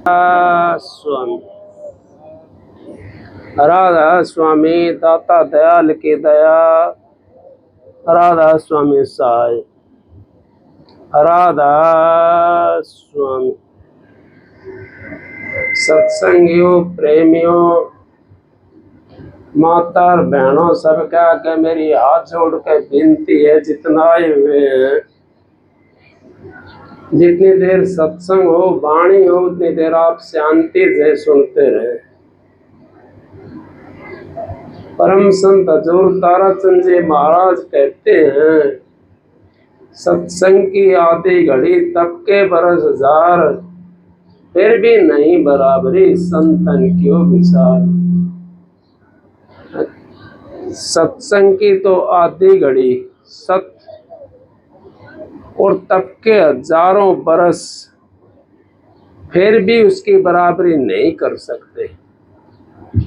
स्वामी राधा स्वामी दाता दयाल की दया, राधा स्वामी साई, राधा स्वामी। सत्संगियों, प्रेमियों, माता और बहनों, सबका के मेरी हाथ जोड़ के विनती है, जितना आए हुए हैं, जितनी देर सत्संग हो, वाणी हो, उतनी देर आप शांति से सुनते रहे। परम संत हजूर ताराचंद जी महाराज कहते हैं, सत्संग की आधी घड़ी तब के बरस हजार, फिर भी नहीं बराबरी संतन क्यों विचार। सत्संग की तो आधी घड़ी सत और तब के हजारों बरस, फिर भी उसकी बराबरी नहीं कर सकते।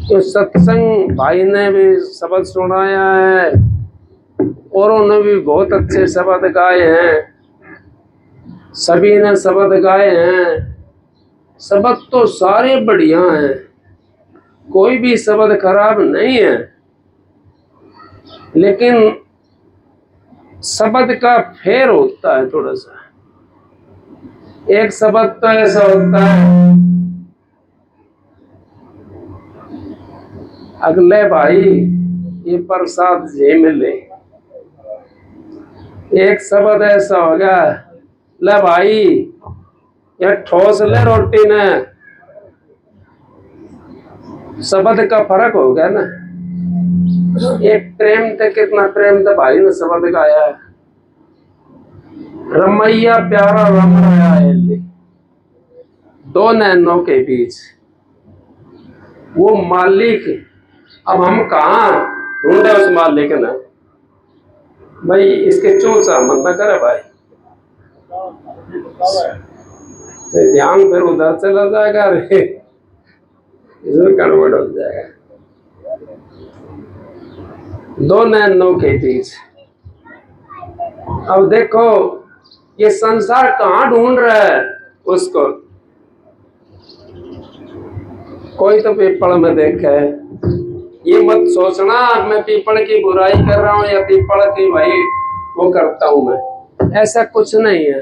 तो सत्संग भाई ने भी शब्द सुनाया है और उन्होंने भी बहुत अच्छे शब्द गाए हैं, सभी ने शब्द गाए हैं। शब्द तो सारे बढ़िया हैं, कोई भी शब्द खराब नहीं है, लेकिन शब्द का फेर होता है थोड़ा सा। एक शब्द तो ऐसा होता है, अगले भाई ये प्रसाद जे मिले। एक शब्द ऐसा हो गया, ले भाई ये ठोस ले रोटी ने। शब्द का फर्क हो गया ना। एक प्रेम थे, कितना प्रेम था भाई ने शब्द गाया है, रमैया प्यारा रम रहा है दो नैनों के बीच। वो मालिक, अब हम कहाँ ढूंढे उस मालिक ने। भाई इसके चूचा मन न करे भाई, तो ध्यान फिर उधर चला जाएगा, रे इधर गड़बड़ हो जाएगा। दो नैनों के बीच। अब देखो ये संसार कहाँ ढूंढ रहा है उसको। कोई तो पीपल में देखे, ये मत सोचना मैं पीपल की बुराई कर रहा हूँ या पीपल की भाई वो करता हूं मैं, ऐसा कुछ नहीं है।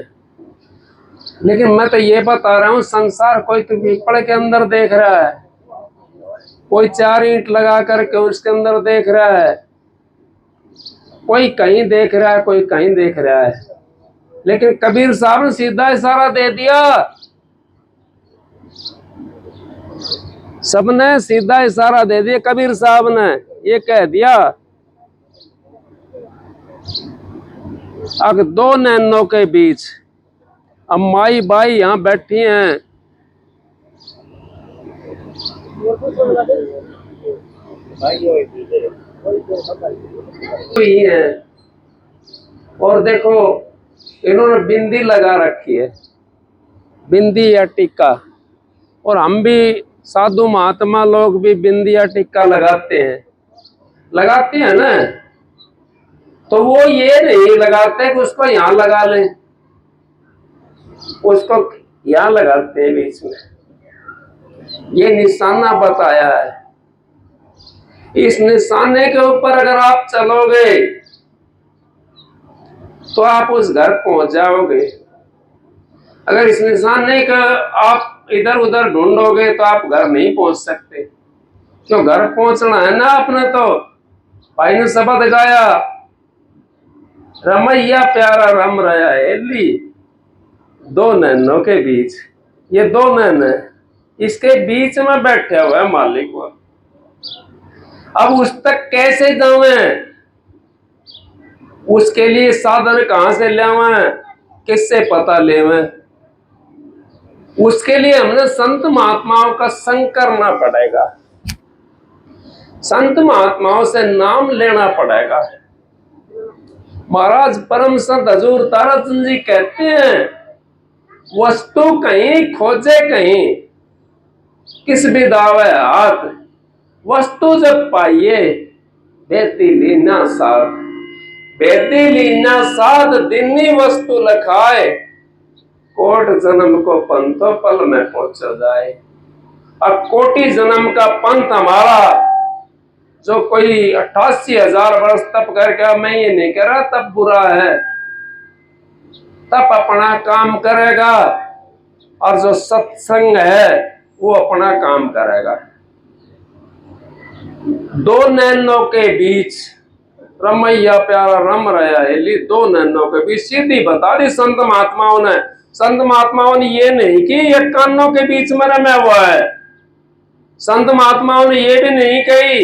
लेकिन मैं तो ये बता रहा हूँ, संसार कोई तो पीपल के अंदर देख रहा है, कोई 4 ईंट लगा करके उसके अंदर देख रहा है, कोई कहीं देख रहा है, कोई कहीं देख रहा है। लेकिन कबीर साहब ने सीधा इशारा दे दिया, सबने सीधा इशारा दे दिया। कबीर साहब ने ये कह दिया, अब दो नैनों के बीच, अब माई बाई यहाँ बैठी हैं, है और देखो इन्होंने बिंदी लगा रखी है, बिंदी या टिक्का। और हम भी साधु महात्मा लोग भी बिंदी या टिक्का लगाते हैं ना। तो वो ये नहीं लगाते कि उसको यहाँ लगा लें, उसको यहाँ लगाते हैं बीच में। ये निशाना बताया है, इस निशाने के ऊपर अगर आप चलोगे तो आप उस घर पहुंच जाओगे। अगर इस निशाने का आप इधर उधर ढूंढोगे तो आप घर नहीं पहुंच सकते। क्यों, घर पहुंचना है ना अपने। तो भाई ने शब्द गाया, रमैया प्यारा रम रहा है ली दो नैनों के बीच। ये दो नैन है, इसके बीच में बैठा हुआ है मालिक वो। अब उस तक कैसे जावें, उसके लिए साधन कहां से लावें, किससे पता लेवें। उसके लिए हमने संत महात्माओं का संग करना पड़ेगा, संत महात्माओं से नाम लेना पड़ेगा। महाराज परम संत हजूर ताराचंद जी कहते हैं, वस्तु कहीं खोजे कहीं, किस भी दावे हाथ, वस्तु जब पाइए बेती लीना साथ। बेती लीना साथ दिन्नी वस्तु लखाए, कोट जन्म को पंथो पल में पहुंचा जाए। अब कोटि जन्म का पंथ हमारा, जो कोई 88,000 वर्ष तप करके मैं ये नहीं कह रहा तब बुरा है, तप अपना काम करेगा और जो सत्संग है वो अपना काम करेगा। दो नैनों के बीच रमैया प्यारा रम रहा है, दो नैनों के बीच सीधी बता दी संत महात्माओं ने। संत महात्माओं ने ये नहीं कि ये कानों के बीच में रमा हुआ है, संत महात्माओं ने ये भी नहीं कही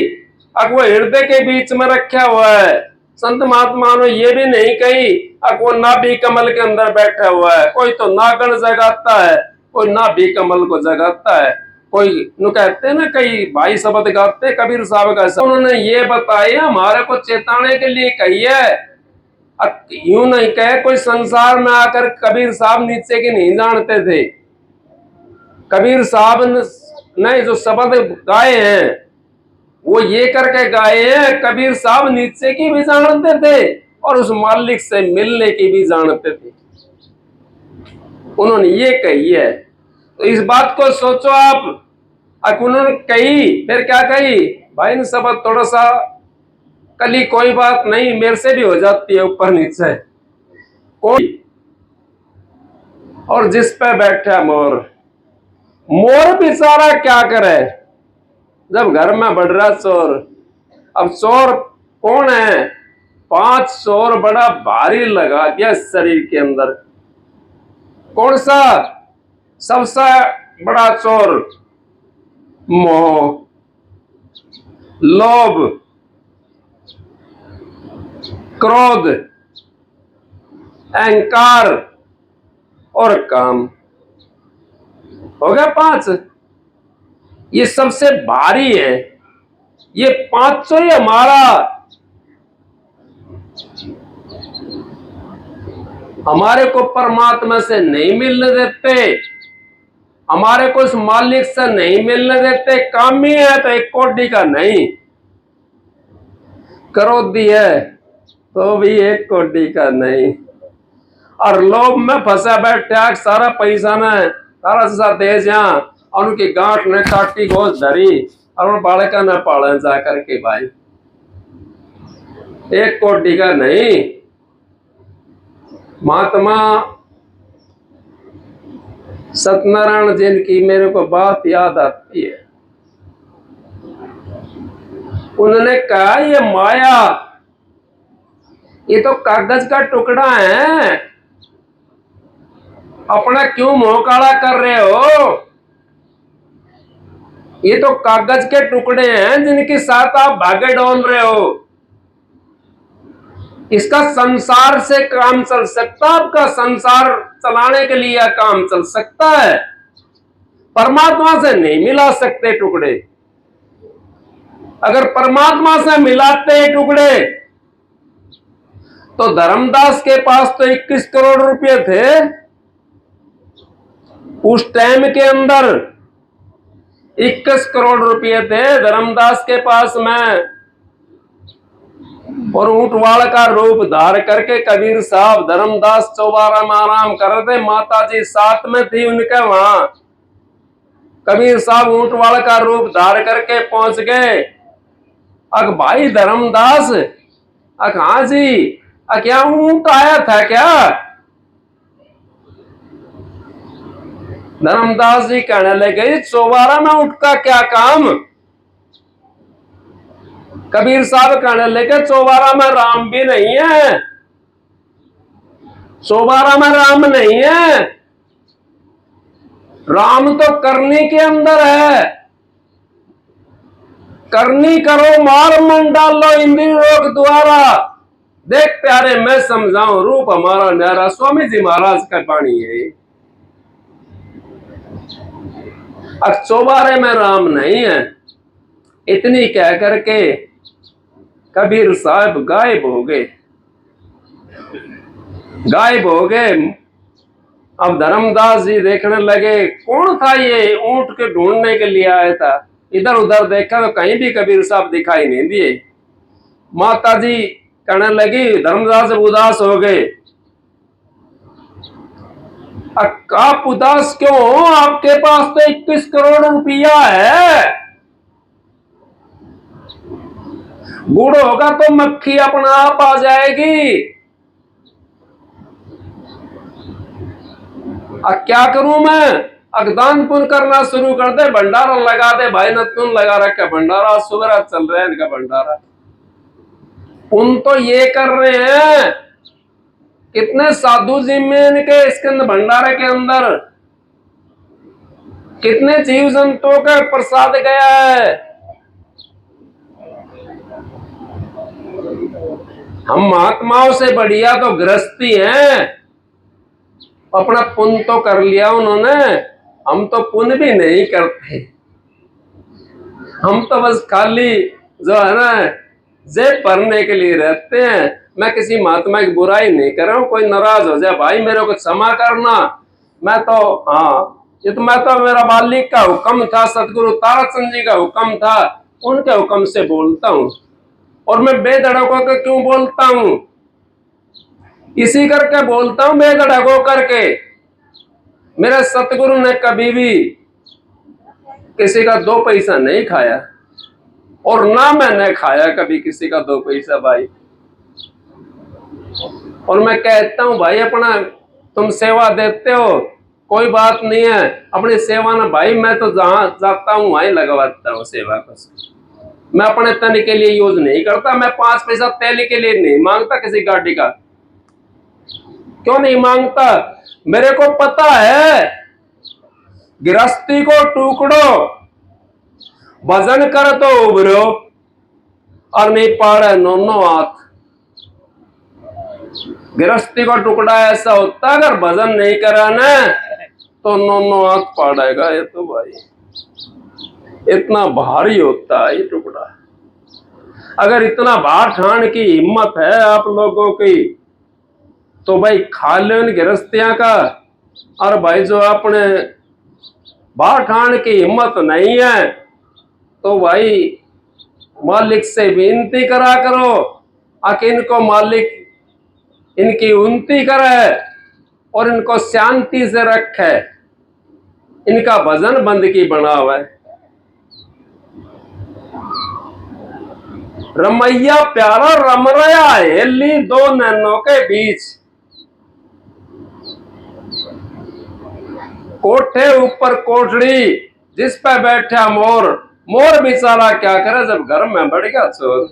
अब वो हृदय के बीच में रखा हुआ है, संत महात्माओं ने ये भी नहीं कही अब वो नाभि कमल के अंदर बैठा हुआ है। कोई तो नागण जगाता है, कोई नाभि कमल को जगाता है, कोई नु कहते ना कई भाई शब्द गाते कबीर साहब का, उन्होंने ये बताया हमारे को चेताने के लिए कही है। यूं नहीं कहे कोई संसार में आकर कबीर साहब नीचे की नहीं जानते थे। कबीर साहब ने जो शब्द गाए हैं वो ये करके गाए हैं, कबीर साहब नीचे की भी जानते थे और उस मालिक से मिलने की भी जानते थे, उन्होंने ये कही है। तो इस बात को सोचो आप। उन्होंने कही फिर क्या कही, भाई ने शब्द थोड़ा सा कली कोई बात नहीं, मेरे से भी हो जाती है ऊपर नीचे कोई, और जिस पे बैठा मोर, मोर बेचारा क्या करे जब घर में बढ़ रहा चोर। अब चोर कौन है, 5 चोर बड़ा भारी लगा दिया शरीर के अंदर। कौन सा सबसे बड़ा चोर, मोह, लोभ, क्रोध, अहंकार और काम, हो गया 5। ये सबसे भारी है, ये 500 ही हमारे को परमात्मा से नहीं मिलने देते, हमारे को उस मालिक से नहीं मिलने देते। कामी है तो 1 कोटि का नहीं, क्रोधी है तो भी 1 कोटि का नहीं, और लोभ में फंसा बैठा सारा पैसा ने सारा दे जा और उनकी गांठ ने काटी गोद धरी और बालका न पाले जा करके भाई 1 कोटि का नहीं। महात्मा सत्यनारायण जिनकी मेरे को बात याद आती है, उन्होंने कहा ये माया ये तो कागज का टुकड़ा है, अपना क्यों मुंह काला कर रहे हो, ये तो कागज के टुकड़े हैं जिनके साथ आप भागे डोल रहे हो। इसका संसार से काम चल सकता, आपका संसार चलाने के लिए काम चल सकता है, परमात्मा से नहीं मिला सकते टुकड़े। अगर परमात्मा से मिलाते टुकड़े तो धर्मदास के पास तो 21 करोड़ रुपए थे उस टाइम के अंदर, 21 करोड़ रुपए थे धर्मदास के पास में, और ऊंटवाड़ का रूप धार करके कबीर साहब धर्मदास चौबारा में आराम कर रहे थे, माता जी साथ में थी उनके वहां। कबीर साहब ऊंटवाड़ का रूप धार करके पहुंच गए। अक भाई धर्मदास, अक हाँ जी, क्या ऊंट आया था क्या? धर्मदास जी कहने लगे चौबारा में ऊंट का क्या काम? कबीर साहब कहने लगे चौबारा में राम भी नहीं है, चौबारा में राम नहीं है, राम तो करनी के अंदर है। करनी करो मार मन डालो इंद्रिय रोग द्वारा। देख प्यारे मैं समझाऊं रूप हमारा न्यारा, स्वामी जी महाराज का पानी है। अब चौबारे में राम नहीं है, इतनी कह करके कबीर साहब गायब हो गए, गायब हो गए। अब धर्मदास जी देखने लगे कौन था ये, ऊंट के ढूंढने के लिए आया था। इधर उधर देखा तो कहीं भी कबीर साहब दिखाई नहीं दिए। माता जी कहने लगी, धर्मदास उदास हो गए। आप उदास क्यों हो? आपके पास तो 21 करोड़ रुपया है। गुड़ होगा तो मक्खी अपना आप आ जाएगी। अब क्या करूं मैं? अगदान पुण्य करना शुरू कर दे, भंडारा लगा दे। भाई नतुन लगा रखा भंडारा, सुबह चल रहा है इनका भंडारा। पुण्य तो ये कर रहे हैं, कितने साधु जी में इनके इसके अंदर भंडारे के अंदर कितने जीव जंतुओं का प्रसाद गया है। हम महात्माओं से बढ़िया तो गृहस्थी हैं, अपना पुण्य तो कर लिया उन्होंने, हम तो पुण्य भी नहीं करते। हम तो बस खाली जो है ना जेब भरने के लिए रहते हैं। मैं किसी महात्मा की बुराई नहीं कर रहा हूं, कोई नाराज हो जाए भाई मेरे को क्षमा करना। मैं तो ये तो मैं तो मेरा मालिक का हुक्म था, सतगुरु ताराचंद जी का हुक्म था, उनके हुक्म से बोलता हूं। और मैं बेधड़क होकर क्यों बोलता हूं? इसी करके बोलता हूं बेधड़क होकर के। मेरे सतगुरु ने कभी भी किसी का 2 पैसा नहीं खाया, और ना मैंने खाया कभी किसी का 2 पैसा भाई। और मैं कहता हूं भाई अपना तुम सेवा देते हो, कोई बात नहीं है, अपनी सेवा ना भाई मैं तो जहां जाता हूं वहीं लगवाता हूं सेवा को। मैं अपने तन के लिए यूज नहीं करता। मैं 5 पैसा तेल के लिए नहीं मांगता किसी गाड़ी का। क्यों नहीं मांगता? मेरे को पता है गृहस्थी को टुकड़ो, भजन कर तो उभरो, और नहीं पाड़े नोनो हाथ। गृहस्थी का टुकड़ा ऐसा होता है, अगर भजन नहीं करा ना तो नोनो हाथ पाड़ेगा। ये तो भाई इतना भारी होता है ये टुकड़ा। अगर इतना भार ठान की हिम्मत है आप लोगों की तो भाई खा लो इन गृहस्थियां का। और भाई जो अपने भार ठान की हिम्मत नहीं है तो भाई मालिक से विनती करा करो, आखिर इनको मालिक इनकी उन्नति करे और इनको शांति से रखे। इनका भजन बंदगी बना हुआ है। रमैया प्यारा रम रहा है हेली 2 नैनों के बीच। कोठे ऊपर कोठड़ी जिस पे बैठा मोर, मोर बेचारा क्या करे जब घर में बढ़ गया चोर।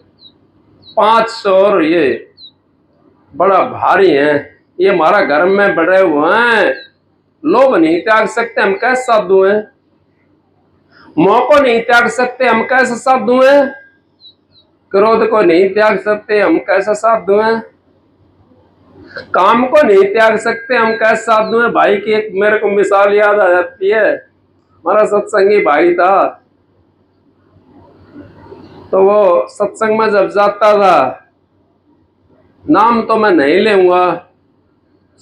5 चोर ये बड़ा भारी है, ये हमारा घर में बड़े हुए हैं। लोभ नहीं त्याग सकते, हम कैसे साधु हैं? मोह को नहीं त्याग सकते, हम कैसे साधु हैं? क्रोध को नहीं त्याग सकते, हम कैसे साधु हैं? काम को नहीं त्याग सकते, हम कैसे साधु हैं? भाई की एक मेरे को मिसाल याद आ जाती है। हमारा सत्संगी भाई था, तो वो सत्संग में जब जाता था, नाम तो मैं नहीं लूंगा,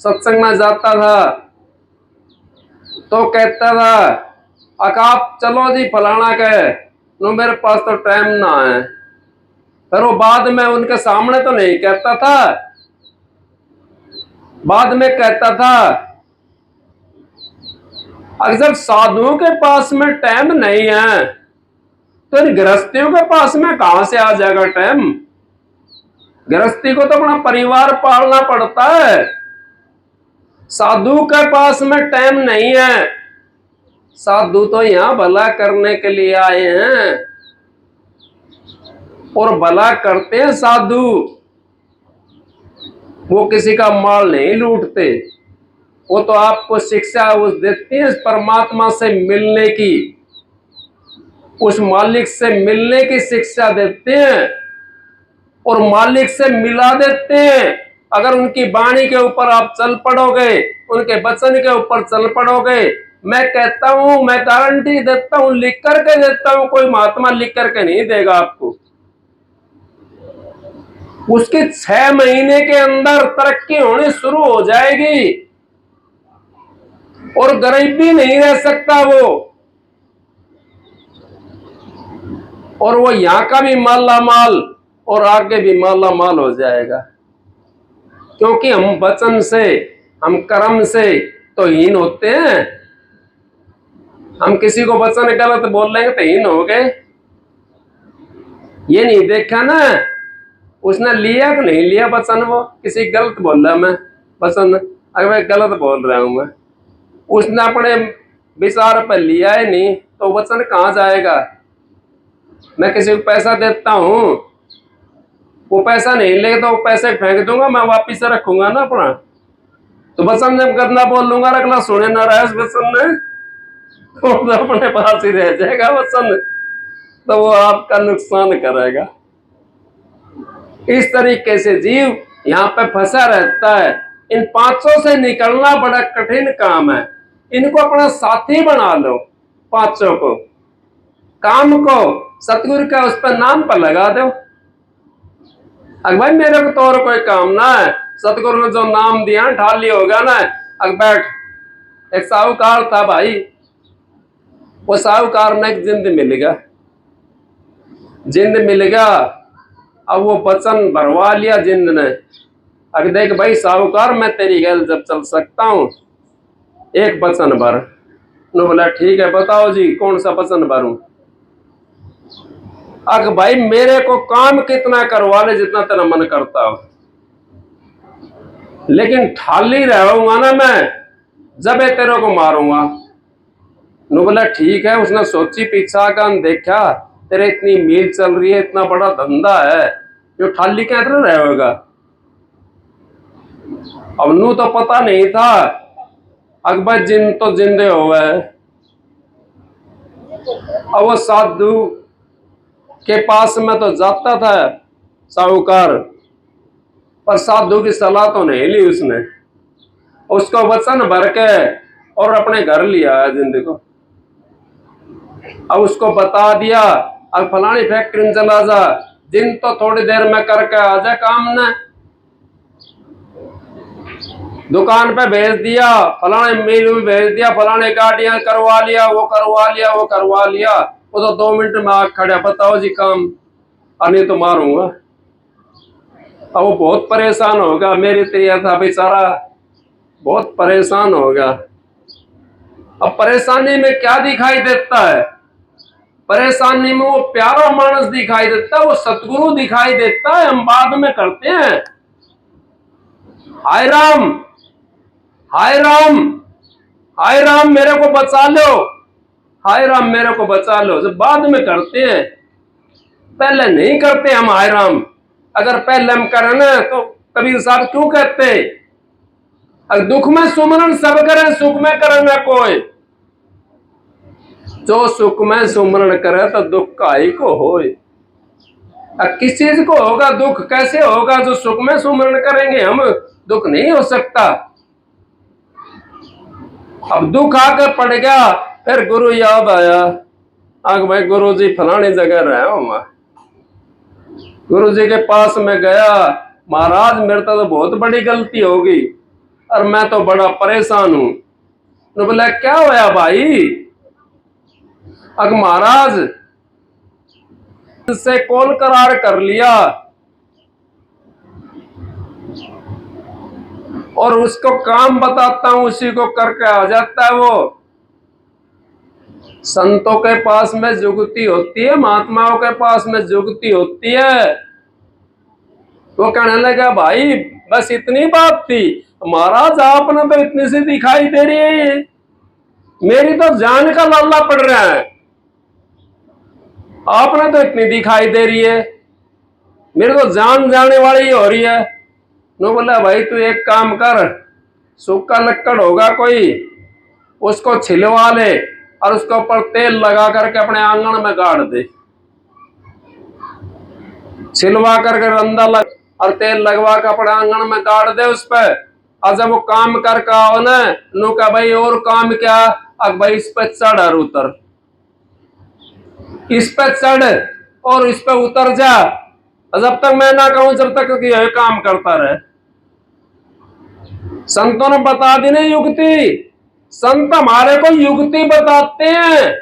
सत्संग में जाता था तो कहता था आप चलो जी फलाना के, नो मेरे पास तो टाइम ना है। फिर वो बाद में उनके सामने तो नहीं कहता था, बाद में कहता था अगर जब साधुओं के पास में टाइम नहीं है तो इन गृहस्थियों के पास में कहां से आ जाएगा टाइम? गृहस्थी को तो अपना परिवार पालना पड़ता है। साधु के पास में टाइम नहीं है। साधु तो यहां भला करने के लिए आए हैं और भला करते हैं साधु। वो किसी का माल नहीं लूटते, वो तो आपको शिक्षा देती है परमात्मा से मिलने की, उस मालिक से मिलने की शिक्षा देते हैं और मालिक से मिला देते हैं। अगर उनकी वाणी के ऊपर आप चल पड़ोगे, उनके वचन के ऊपर चल पड़ोगे, मैं कहता हूं, मैं गारंटी देता हूं, लिख करके देता हूं, कोई महात्मा लिख करके नहीं देगा आपको, उसके 6 महीने के अंदर तरक्की होनी शुरू हो जाएगी और गरीबी नहीं रह सकता वो, और वो यहां का भी माला माल और आगे भी माला माल हो जाएगा। क्योंकि हम वचन से, हम कर्म से, तो हीन होते हैं। हम किसी को वचन गलत बोल लेंगे तो हीन हो गए। ये नहीं देखा ना उसने लिया कि नहीं लिया वचन। वो किसी गलत बोल रहा मैं वचन, अगर मैं गलत बोल रहा हूं मैं, उसने अपने विचार पर लिया ही नहीं तो वचन कहाँ जाएगा। मैं किसी को पैसा देता हूं, वो पैसा नहीं ले तो पैसे फेंक दूंगा, मैं वापिस से रखूंगा ना अपना। तो वचन जब गंदा बोल लूंगा, अगला सुने ना रहा उस वचन ने, तो अपने पास ही रह जाएगा वचन, तो वो आपका नुकसान करेगा। इस तरीके से जीव यहाँ पे फंसा रहता है। इन पांचों से निकलना बड़ा कठिन काम है। इनको अपना साथी बना लो, पांचों को, काम को सतगुरु का उस पर नाम पर लगा दो। अगर भाई मेरे को तो और कोई काम ना है, सतगुरु ने जो नाम दिया ठाली होगा ना। अगर बैठ, एक साहूकार था भाई, वो साहूकार ने एक जिंद मिल गया, जिंद मिल गया। अब वो वचन भरवा लिया जिंद ने। अगर देख भाई साहूकार, मैं तेरी गैल जब चल सकता हूं, एक वचन भर। नो बोला ठीक है बताओ जी कौन सा वचन भरूं। अगर भाई मेरे को काम कितना करवा ले जितना तेरा मन करता हो, लेकिन ठाली रहूंगा ना मैं, जब तेरे को मारूंगा। नो बोला ठीक है। उसने सोची पीछा का देखा, तेरे इतनी मील चल रही है, इतना बड़ा धंधा है, जो ठाली क्या रहेगा। अब नू तो पता नहीं था, अकबर जिन तो जिंदे हो गए। अब वो साधु के पास में तो जाता था साहूकार, पर साधु की सलाह तो नहीं ली उसने। उसको वचन भर के और अपने घर लिया है जिंदगी को। अब उसको बता दिया अब फलानी फैक्ट्री में चला जा, दिन तो थोड़ी देर में करके आ जा काम ने। दुकान पे भेज दिया, फलाने मिल में भेज दिया, फलाने गाड़ियां करवा लिया, वो करवा लिया, वो करवा लिया। वो तो 2 मिनट में आग खड़ा, बताओ जी काम, नहीं तो मारूंगा। अब वो बहुत परेशान होगा, मेरी तैयार था बेचारा, बहुत परेशान होगा। अब परेशानी में क्या दिखाई देता है? परेशानी में वो प्यारा मानस दिखाई देता है, वो सतगुरु दिखाई देता है। हम बाद में करते हैं हाय राम, हाय राम, हाय राम मेरे को बचा लो, हाय राम मेरे को बचा लो, जब बाद में करते हैं, पहले नहीं करते हम हाय राम। अगर पहले हम करें ना तो कबीर साहब क्यों कहते, अगर दुख में सुमरन सब करें, सुख में करे ना कोई। जो सुख में सुमरण करे तो दुख काई को होए। किस चीज को होगा दुख, कैसे होगा? जो सुख में सुमरण करेंगे हम, दुख नहीं हो सकता। अब दुख आकर पड़ गया, फिर गुरु याद आया, आग भाई गुरु जी फलानी जगह रहे हो मैं। गुरु जी के पास में गया, महाराज मेरे तो बहुत बड़ी गलती होगी और मैं तो बड़ा परेशान हूं। तो बोला क्या होया भाई? अग महाराज से कौन करार कर लिया और उसको काम बताता हूं, उसी को करके आ जाता है वो। संतों के पास में जुगती होती है, महात्माओं के पास में जुगती होती है। वो कहने लगा भाई बस इतनी बात थी महाराज, आपने तो इतनी सी दिखाई दे रही है, मेरी तो जान का लाला पड़ रहा है, आपने तो इतनी दिखाई दे रही है, मेरी तो जान जाने वाली हो रही है। नो बोला भाई तू एक काम कर, सूखा लक्कड़ होगा कोई, उसको छिलवा ले और उसके ऊपर तेल लगा करके अपने आंगन में गाड़ दे। छिलवा करके रंदा लग और तेल लगवा कर अपने आंगन में गाड़ दे उस पर। और जब वो काम करके आओ ना, नु का भाई और काम क्या, अब भाई इस पे चढ़ और उतर, इस पे चढ़ और इस पे उतर जा, जब तक मैं ना कहूं जब तक यह काम करता रहे। संतों ने बता दी नहीं युक्ति, संत हमारे को युक्ति बताते हैं।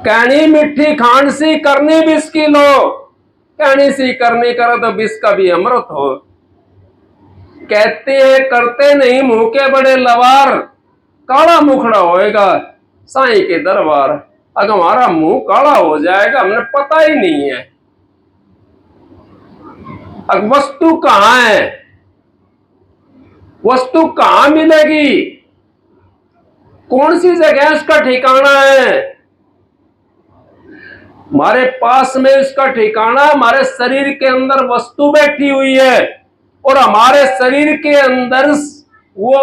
कहनी मिट्टी खांड सी, करनी विष की लो, कहनी सी करनी करो तो विष का भी अमृत हो। कहते हैं करते नहीं, मुंह के बड़े लवार, काला मुखड़ा होएगा साईं के दरबार। अगर हमारा मुंह काला हो जाएगा, हमने पता ही नहीं है अब वस्तु कहाँ है, वस्तु कहाँ मिलेगी, कौन सी जगह उसका ठिकाना है। हमारे पास में उसका ठिकाना, हमारे शरीर के अंदर वस्तु बैठी हुई है और हमारे शरीर के अंदर वो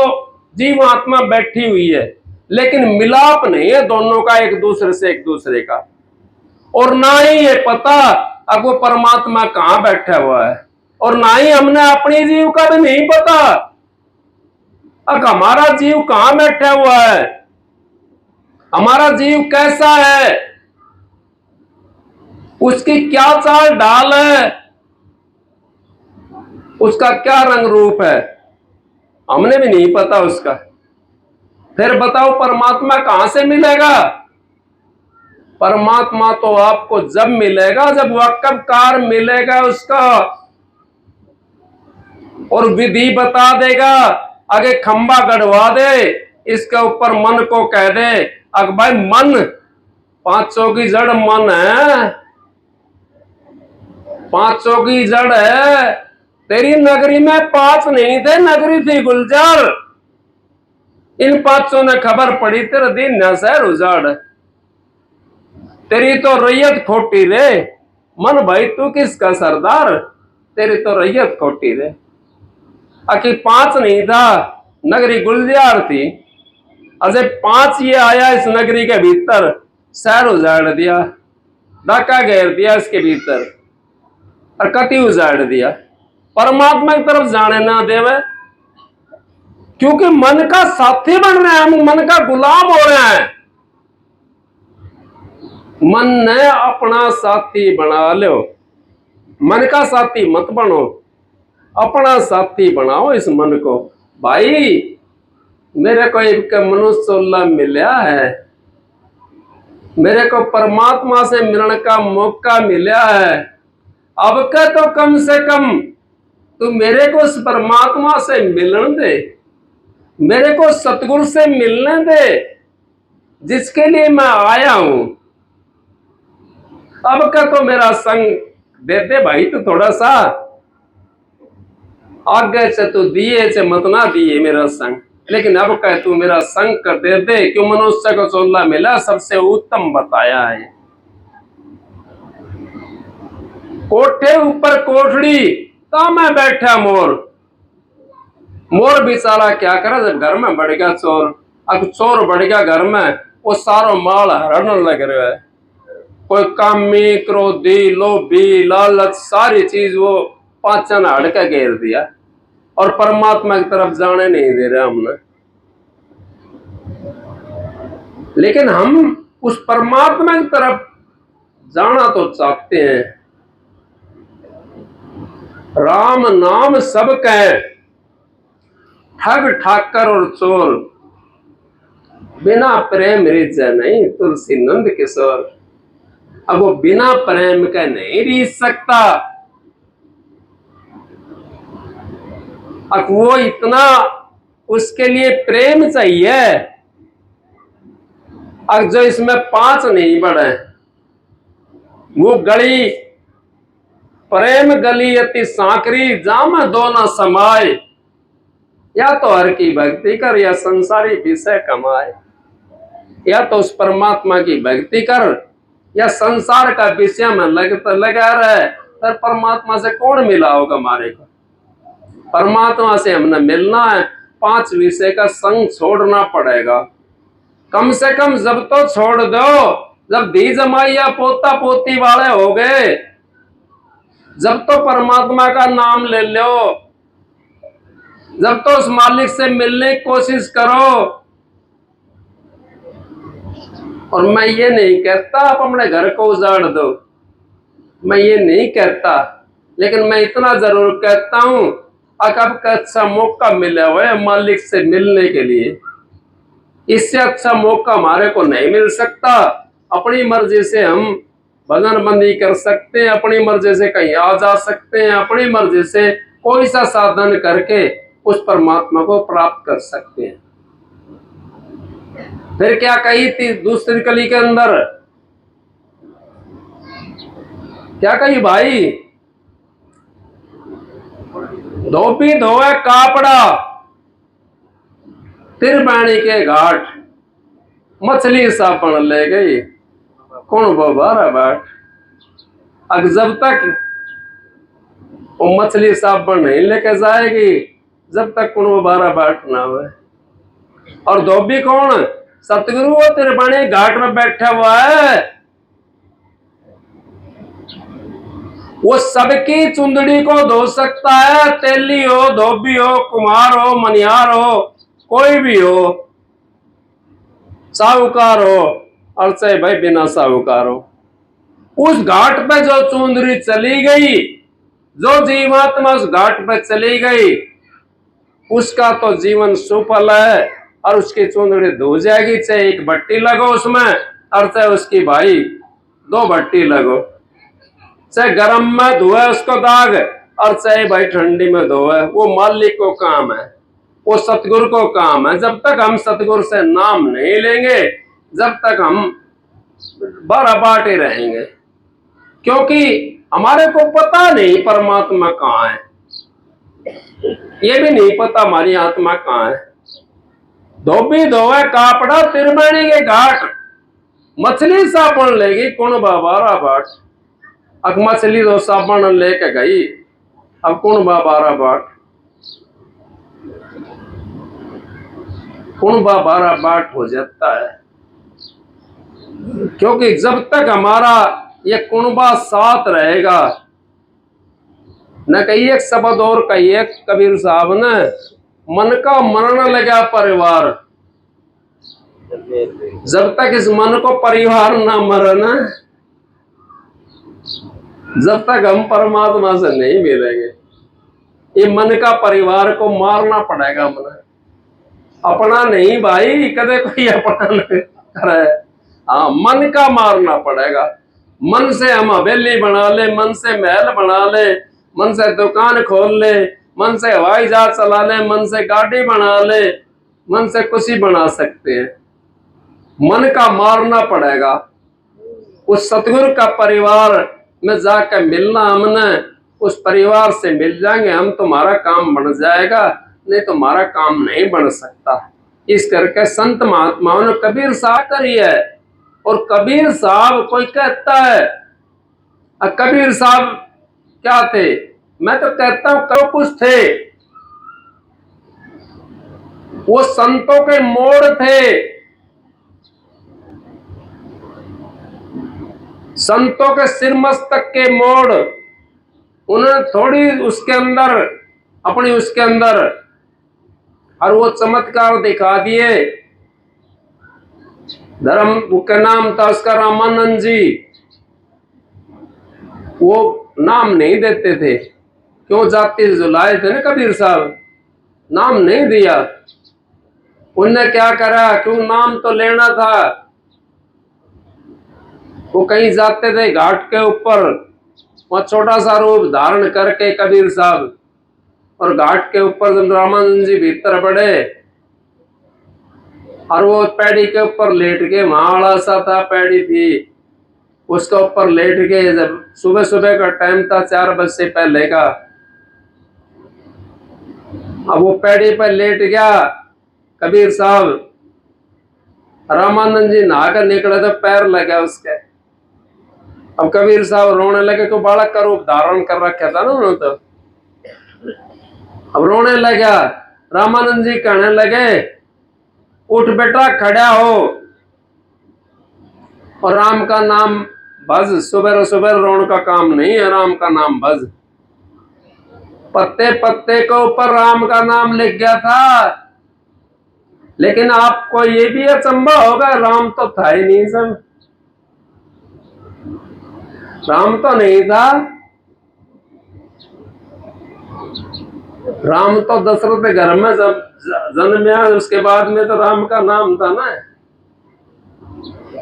जीवात्मा बैठी हुई है, लेकिन मिलाप नहीं है दोनों का, एक दूसरे का। और ना ही ये पता अब वो परमात्मा कहां बैठा हुआ है, और ना ही हमने अपनी जीव का भी नहीं पता अब हमारा जीव कहां बैठा हुआ है, हमारा जीव कैसा है, उसकी क्या चाल ढाल है, उसका क्या रंग रूप है, हमने भी नहीं पता उसका। फिर बताओ परमात्मा कहां से मिलेगा। परमात्मा तो आपको जब मिलेगा जब वाकबकार मिलेगा उसका, और विधि बता देगा। आगे खंबा गढ़वा दे, इसके ऊपर मन को कह दे, अगर भाई मन, पांचों की जड़ मन है, पांचों की जड़ है। तेरी नगरी में पांच नहीं थे, नगरी थी गुलजार। इन पांचों ने खबर पड़ी तेरा दिन न शहर उजाड़। तेरी तो रैयत खोटी रे मन, भाई तू किसका सरदार, तेरी तो रैयत खोटी रे। आखिर पांच नहीं था, नगरी गुलजार थी। अजय पांच ये आया इस नगरी के भीतर, शहर उजाड़ दिया, डाका घेर दिया इसके भीतर और कति उजाड़ दिया। परमात्मा की तरफ जाने ना देवे, क्योंकि मन का साथी बन रहे हैं हम, मन का गुलाम हो रहे हैं। मन ने अपना साथी बना लो, मन का साथी मत बनो, अपना साथी बनाओ इस मन को। भाई मेरे को एक मनुष्य मिला है, मेरे को परमात्मा से मिलने का मौका मिला है। अब का तो कम से कम तू मेरे को उस परमात्मा से मिलने दे, मेरे को सतगुरु से मिलने दे जिसके लिए मैं आया हूं। अब का तो मेरा संग दे दे भाई, तो थोड़ा सा आगे से तू दिए से मत ना दिए मेरा संग, लेकिन अब कह तू मेरा संग कर दे दे। क्यों मनुष्य को सोल्ला मिला सबसे उत्तम बताया है। कोठे ऊपर कोठड़ी ता मैं बैठा मोर, मोर बेचारा क्या करा जब घर में बढ़ गया चोर। अब चोर बढ़ गया घर में, वो सारो माल हरण लग रहा है। कोई कामी, क्रोधी, लोभी, लालच, सारी चीज वो पाचन हड़ के घेर दिया और परमात्मा की तरफ जाने नहीं दे रहे हमने। लेकिन हम उस परमात्मा की तरफ जाना तो चाहते हैं। राम नाम सब कहे, ठग ठाकर और चोर, बिना प्रेम रिझे नहीं तुलसी नंद किशोर। अब वो बिना प्रेम के नहीं रीझ सकता। अब वो इतना, उसके लिए प्रेम चाहिए। अब जो इसमें पांच नहीं बढ़े, वो गली प्रेम गली अति सांकरी, जाम दो न समाये। या तो हर की भक्ति कर या संसारी विषय कमाए, या तो उस परमात्मा की भक्ति कर या संसार का विषय में लगा रहे। पर परमात्मा से कौन मिला होगा हमारे को। परमात्मा से हमने मिलना है, पांच विषय का संग छोड़ना पड़ेगा कम से कम। जब तो छोड़ दो, जब धी जमाई या पोता पोती वाले हो गए, जब तो परमात्मा का नाम ले लो, जब तो उस मालिक से मिलने की कोशिश करो। और मैं ये नहीं कहता आप अपने घर को उजाड़ दो, मैं ये नहीं कहता, लेकिन मैं इतना जरूर कहता हूं आपका अच्छा मौका मिला हुआ है मालिक से मिलने के लिए। इससे अच्छा मौका हमारे को नहीं मिल सकता। अपनी मर्जी से हम भजन बंदी कर सकते हैं, अपनी मर्जी से कहीं आ जा सकते हैं, अपनी मर्जी से कोई सा साधन करके उस परमात्मा को प्राप्त कर सकते हैं। फिर क्या कही थी दूसरी कली के अंदर, क्या कही भाई, धोबी धोए कापड़ा त्रिवेणी के घाट, मछली साबण ले गई कौन बाबा बाट। अब जब तक वो मछली साबण नहीं लेके जाएगी जब तक कौन बारह बाट ना हुए। और धोबी कौन, सतगुरु वो त्रिवेणी घाट में बैठा हुआ है, वो सबकी चुंदड़ी को धो सकता है। तेली हो, धोबी हो, कुम्हार हो, मनिहार हो, कोई भी हो, साहूकार हो और चाहे भाई बिना साहूकार हो। उस घाट पे जो चुंदड़ी चली गई, जो जीवात्मा उस घाट पे चली गई, उसका तो जीवन सुफल है और उसकी चुंदड़ी धो जाएगी। चाहे एक भट्टी लगो उसमें और चाहे उसकी भाई दो भट्टी लगो, चाहे गर्म में धोए उसको दाग और चाहे भाई ठंडी में धोए, वो मालिक को काम है, वो सतगुरु को काम है। जब तक हम सतगुरु से नाम नहीं लेंगे जब तक हम बारह बाटे रहेंगे, क्योंकि हमारे को पता नहीं परमात्मा कहाँ है, ये भी नहीं पता हमारी आत्मा कहाँ है। धोबी धोए कापड़ा त्रिवेणी के घाट, मछली साबण लेगी कौन बारह बाट। अब मछली तो साबण लेके गई, अब कौन बारह बाट, कौन बारह बाट हो जाता है। क्योंकि जब तक हमारा ये कुणबा साथ रहेगा, न कही एक शब्द और कहिए कबीर साहब ने, मन का मरने लगा परिवार, जब तक इस मन को परिवार ना मरे ना, जब तक हम परमात्मा से नहीं मिलेंगे। ये मन का परिवार को मारना पड़ेगा, मन अपना नहीं भाई, कदे कोई अपना नहीं करे। हाँ, मन का मारना पड़ेगा। मन से हम हवेली बना ले, मन से महल बना ले, मन से दुकान खोल ले, मन से हवाई जहाज चला ले, मन से गाड़ी बना ले, मन से कुछ ही बना सकते हैं। मन का मारना पड़ेगा। उस सतगुरु का परिवार में जाकर मिलना, हमने उस परिवार से मिल जाएंगे हम, तुम्हारा काम बन जाएगा, नहीं तो हमारा काम नहीं बन सकता। इस करके संत महात्माओं ने कबीर साहब करी है। और कबीर साहब कोई कहता है, कबीर साहब क्या थे, मैं तो कहता हूं करो कुछ थे, वो संतों के मोड़ थे, संतों के सिर मस्तक के मोड़। उन्होंने थोड़ी उसके अंदर अपनी उसके अंदर और वो चमत्कार दिखा दिए। धर्म का नाम था उसका रामानंद जी, वो नाम नहीं देते थे, क्यों जाति जुलाए थे ना कबीर साहब, नाम नहीं दिया। उनने क्या करा, क्यों नाम तो लेना था। वो कहीं जाते थे घाट के ऊपर, वहां छोटा सा रूप धारण करके कबीर साहब, और घाट के ऊपर जब रामानंद जी भीतर पड़े और वो पैड़ी के ऊपर लेट के, वहां सा था पैड़ी थी, उसके ऊपर लेट के, जब सुबह सुबह का टाइम था 4 बजे से पहले का, अब वो पैड़ी पर लेट गया कबीर साहब, रामानंद जी नहाकर निकले तो पैर लगा उसके। अब कबीर साहब रोने लगे, क्यों बालक का रूप धारण कर रखा था ना उन्होंने, तो अब रोने लगा। रामानंद जी कहने लगे, उठ बेटा खड़ा हो और राम का नाम भज, सुबह सुबह रोने का काम नहीं है, राम का नाम भज। पत्ते पत्ते के ऊपर राम का नाम लिख गया था, लेकिन आपको ये भी अचंभा होगा, राम तो था ही नहीं, सब राम तो नहीं था। राम तो दशरथ के घर में जब जन्मया, उसके बाद में तो राम का नाम था ना।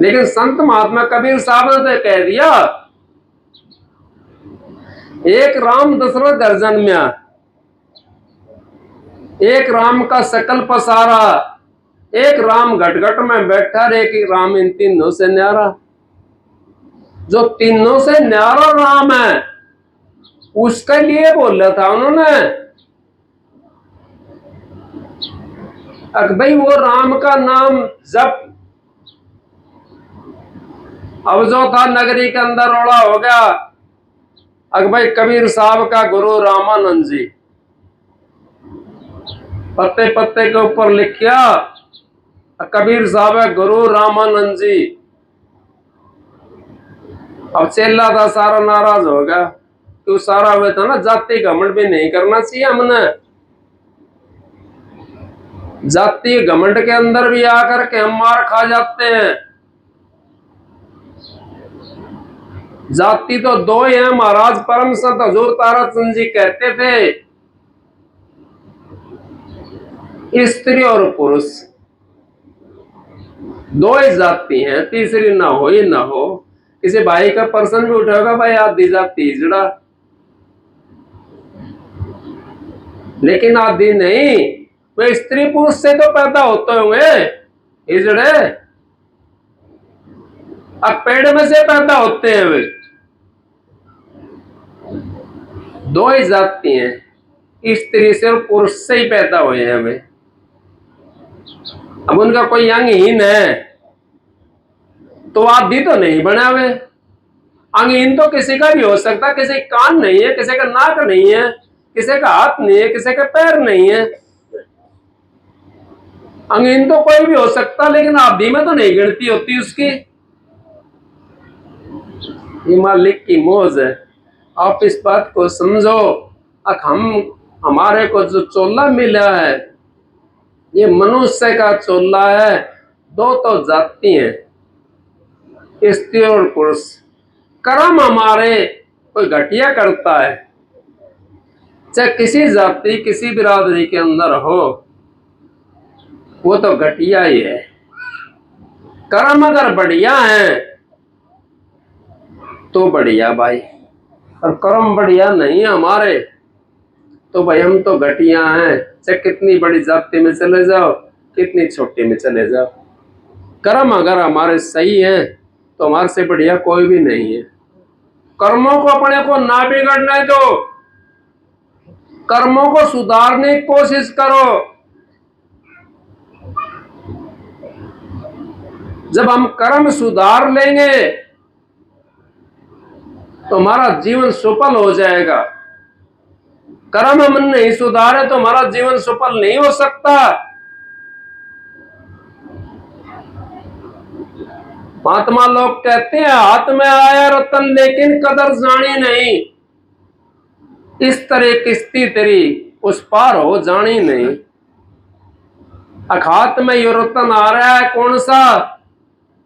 लेकिन संत महात्मा कबीर साहब ने तो कह दिया, एक राम दशरथ घर जन्मया, एक राम का सकल पसारा, एक राम घट घट में बैठा, एक राम इन तीनों से न्यारा। जो तीनों से न्यारा राम है उसके लिए बोला था उन्होंने। भाई वो राम का नाम जब अब जो था नगरी के अंदर रोड़ा हो गया। भाई कबीर साहब का गुरु रामानंद जी पत्ते पत्ते के ऊपर लिखिया, कबीर साहब है गुरु रामानंद जी। अब चेला था सारा नाराज हो गया, क्यों सारा हुआ था ना, जाति घमंड भी नहीं करना चाहिए हमने। जाति घमंड के अंदर भी आकर के हम मार खा जाते हैं। जाति तो दो ही है, महाराज परम संत हजूर ताराचंद जी कहते थे, स्त्री और पुरुष दो ही जाति हैं, तीसरी ना हो ही ना हो। किसी भाई का पर्सन भी उठाएगा, भाई आधी जाति हिजड़ा, लेकिन आधी नहीं। वे स्त्री पुरुष से तो पैदा होते होंगे हिजड़े, अब पेड़ में से पैदा होते हैं वे। दो ही जाति हैं, स्त्री से और पुरुष से ही पैदा हुए हैं वे। अब उनका कोई अंगहीन है तो आदि तो नहीं बना वे। अंगहीन तो किसी का भी हो सकता, किसी का कान नहीं है, किसी का नाक नहीं है, किसी का हाथ नहीं है, किसी का पैर नहीं है। अंगहीन तो कोई भी हो सकता, लेकिन आदि में तो नहीं गिनती होती उसकी। ये मालिक की मौज है, आप इस बात को समझो। हमारे को जो चोला मिला है ये मनुष्य का चोला है। दो तो जाति है, स्त्री और पुरुष। कर्म हमारे कोई घटिया करता है, चाहे किसी जाति किसी बिरादरी के अंदर हो, वो तो घटिया ही है। कर्म अगर बढ़िया है तो बढ़िया भाई, और कर्म बढ़िया नहीं है हमारे तो भाई हम तो घटिया हैं। चाहे कितनी बड़ी जाति में चले जाओ, कितनी छोटी में चले जाओ, कर्म अगर हमारे सही है तो हमारे से बढ़िया कोई भी नहीं है। कर्मों को अपने को ना बिगड़ने दो, कर्मों को सुधारने की कोशिश करो। जब हम कर्म सुधार लेंगे तो हमारा जीवन सफल हो जाएगा। कर्म हम नहीं सुधारे तो हमारा जीवन सफल नहीं हो सकता। महात्मा लोग कहते हैं, हाथ में आया रतन लेकिन कदर जानी नहीं। इस तरह किस्ती तेरी उस पार हो जानी नहीं। हाथ में ये रतन आ रहा है कौन सा?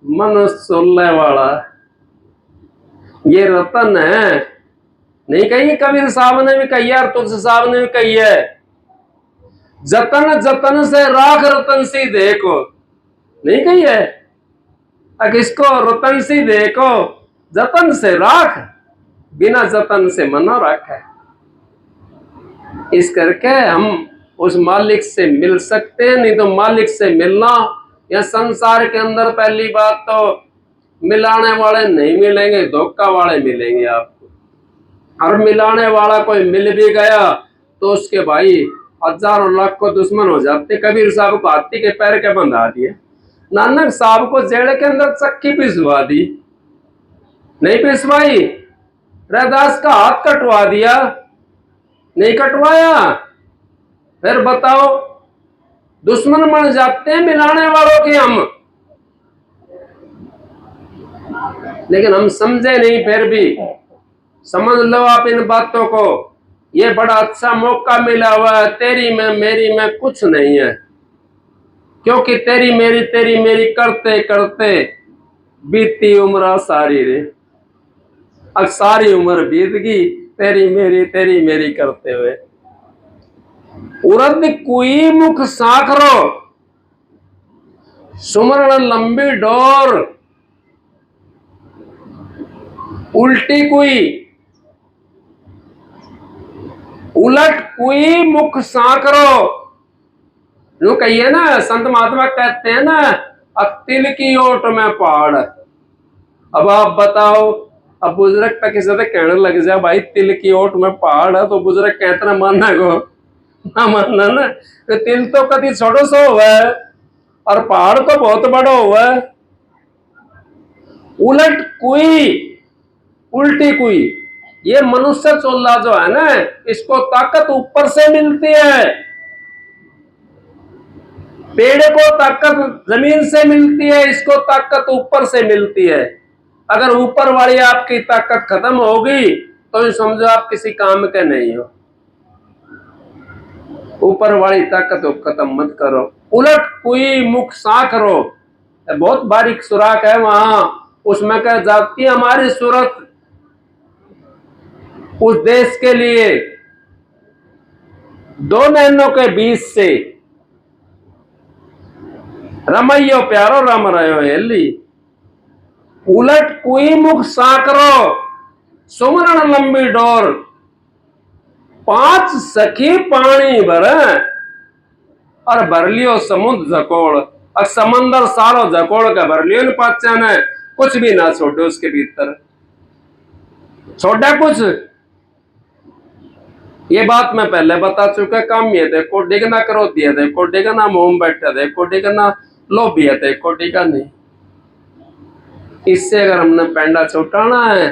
मनुष्य सोलने वाला ये रतन है। नहीं कही, कबीर साहब ने भी कही है और तुलसी साहब ने भी कही है, जतन जतन से राख रतन सी देखो। नहीं कही है? अगर इसको रतन सी देखो, जतन से राख, बिना जतन से मना रखा। इस करके हम उस मालिक से मिल सकते हैं, नहीं तो मालिक से मिलना या संसार के अंदर पहली बात तो मिलाने वाले नहीं मिलेंगे, धोखा वाले मिलेंगे आपको। और मिलाने वाला कोई मिल भी गया तो उसके भाई हजारों लाख को दुश्मन हो जाते। कबीर साहब को हाथी के पैर के बंधा दिए, नानक साहब को जेल के अंदर चक्की पिसवा दी, नहीं पिसवाई। रैदास का हाथ कटवा दिया, नहीं कटवाया। फिर बताओ, दुश्मन बन जाते हैं मिलाने वालों के हम, लेकिन हम समझे नहीं। फिर भी समझ लो आप इन बातों को। ये बड़ा अच्छा मौका मिला हुआ है, तेरी में मेरी में कुछ नहीं है, क्योंकि तेरी मेरी करते करते बीती उम्र सारी रे। अब सारी उम्र बीत गई तेरी मेरी करते हुए। उरद कुई मुख साखरो, सुमरण लंबी डोर। उल्टी कुई उलट कुई मुख साकरो, यूं कहिए ना, संत महात्मा कहते हैं ना, अब तिल की ओट में पहाड़। अब आप बताओ, अब बुजुर्ग तक किसी से कहने लग जाए भाई तिल की ओट में पहाड़ है, तो बुजुर्ग कहते ना मानना को ना मानना ना, तो तिल तो कभी छोटो सो हुआ है और पहाड़ तो बहुत बड़ा हुआ है। उलट कुई, उल्टी कुई, ये मनुष्य चोला जो है ना, इसको ताकत ऊपर से मिलती है। पेड़ को ताकत जमीन से मिलती है, इसको ताकत ऊपर से मिलती है। अगर ऊपर वाली आपकी ताकत खत्म होगी तो समझो आप किसी काम के नहीं हो। ऊपर वाली ताकत को खत्म मत करो। उलट कोई मुख साखरो, बहुत बारीक सुराख है वहां, उसमें कह जाती है हमारी सूरत उस देश के लिए दो नैनों के बीच से रमैयो प्यारो रम रहो हेली। उलट कोई मुख साकरो सुमरण लंबी डोर, पांच सखी पानी भर और भर लियो समुद्र झकोड़। और समंदर सारो झकोड़ का भर लियो, पाचा ने कुछ भी ना छोड़े उसके भीतर, छोड़ा कुछ। ये बात मैं पहले बता चुका। काम ये थे कोडी का ना करो दिया थे, कोडी का ना मोम बैठे थे, कोडी का ना लोभिया थे, कोडी का नहीं। इससे अगर हमने पेंडा छुटाना है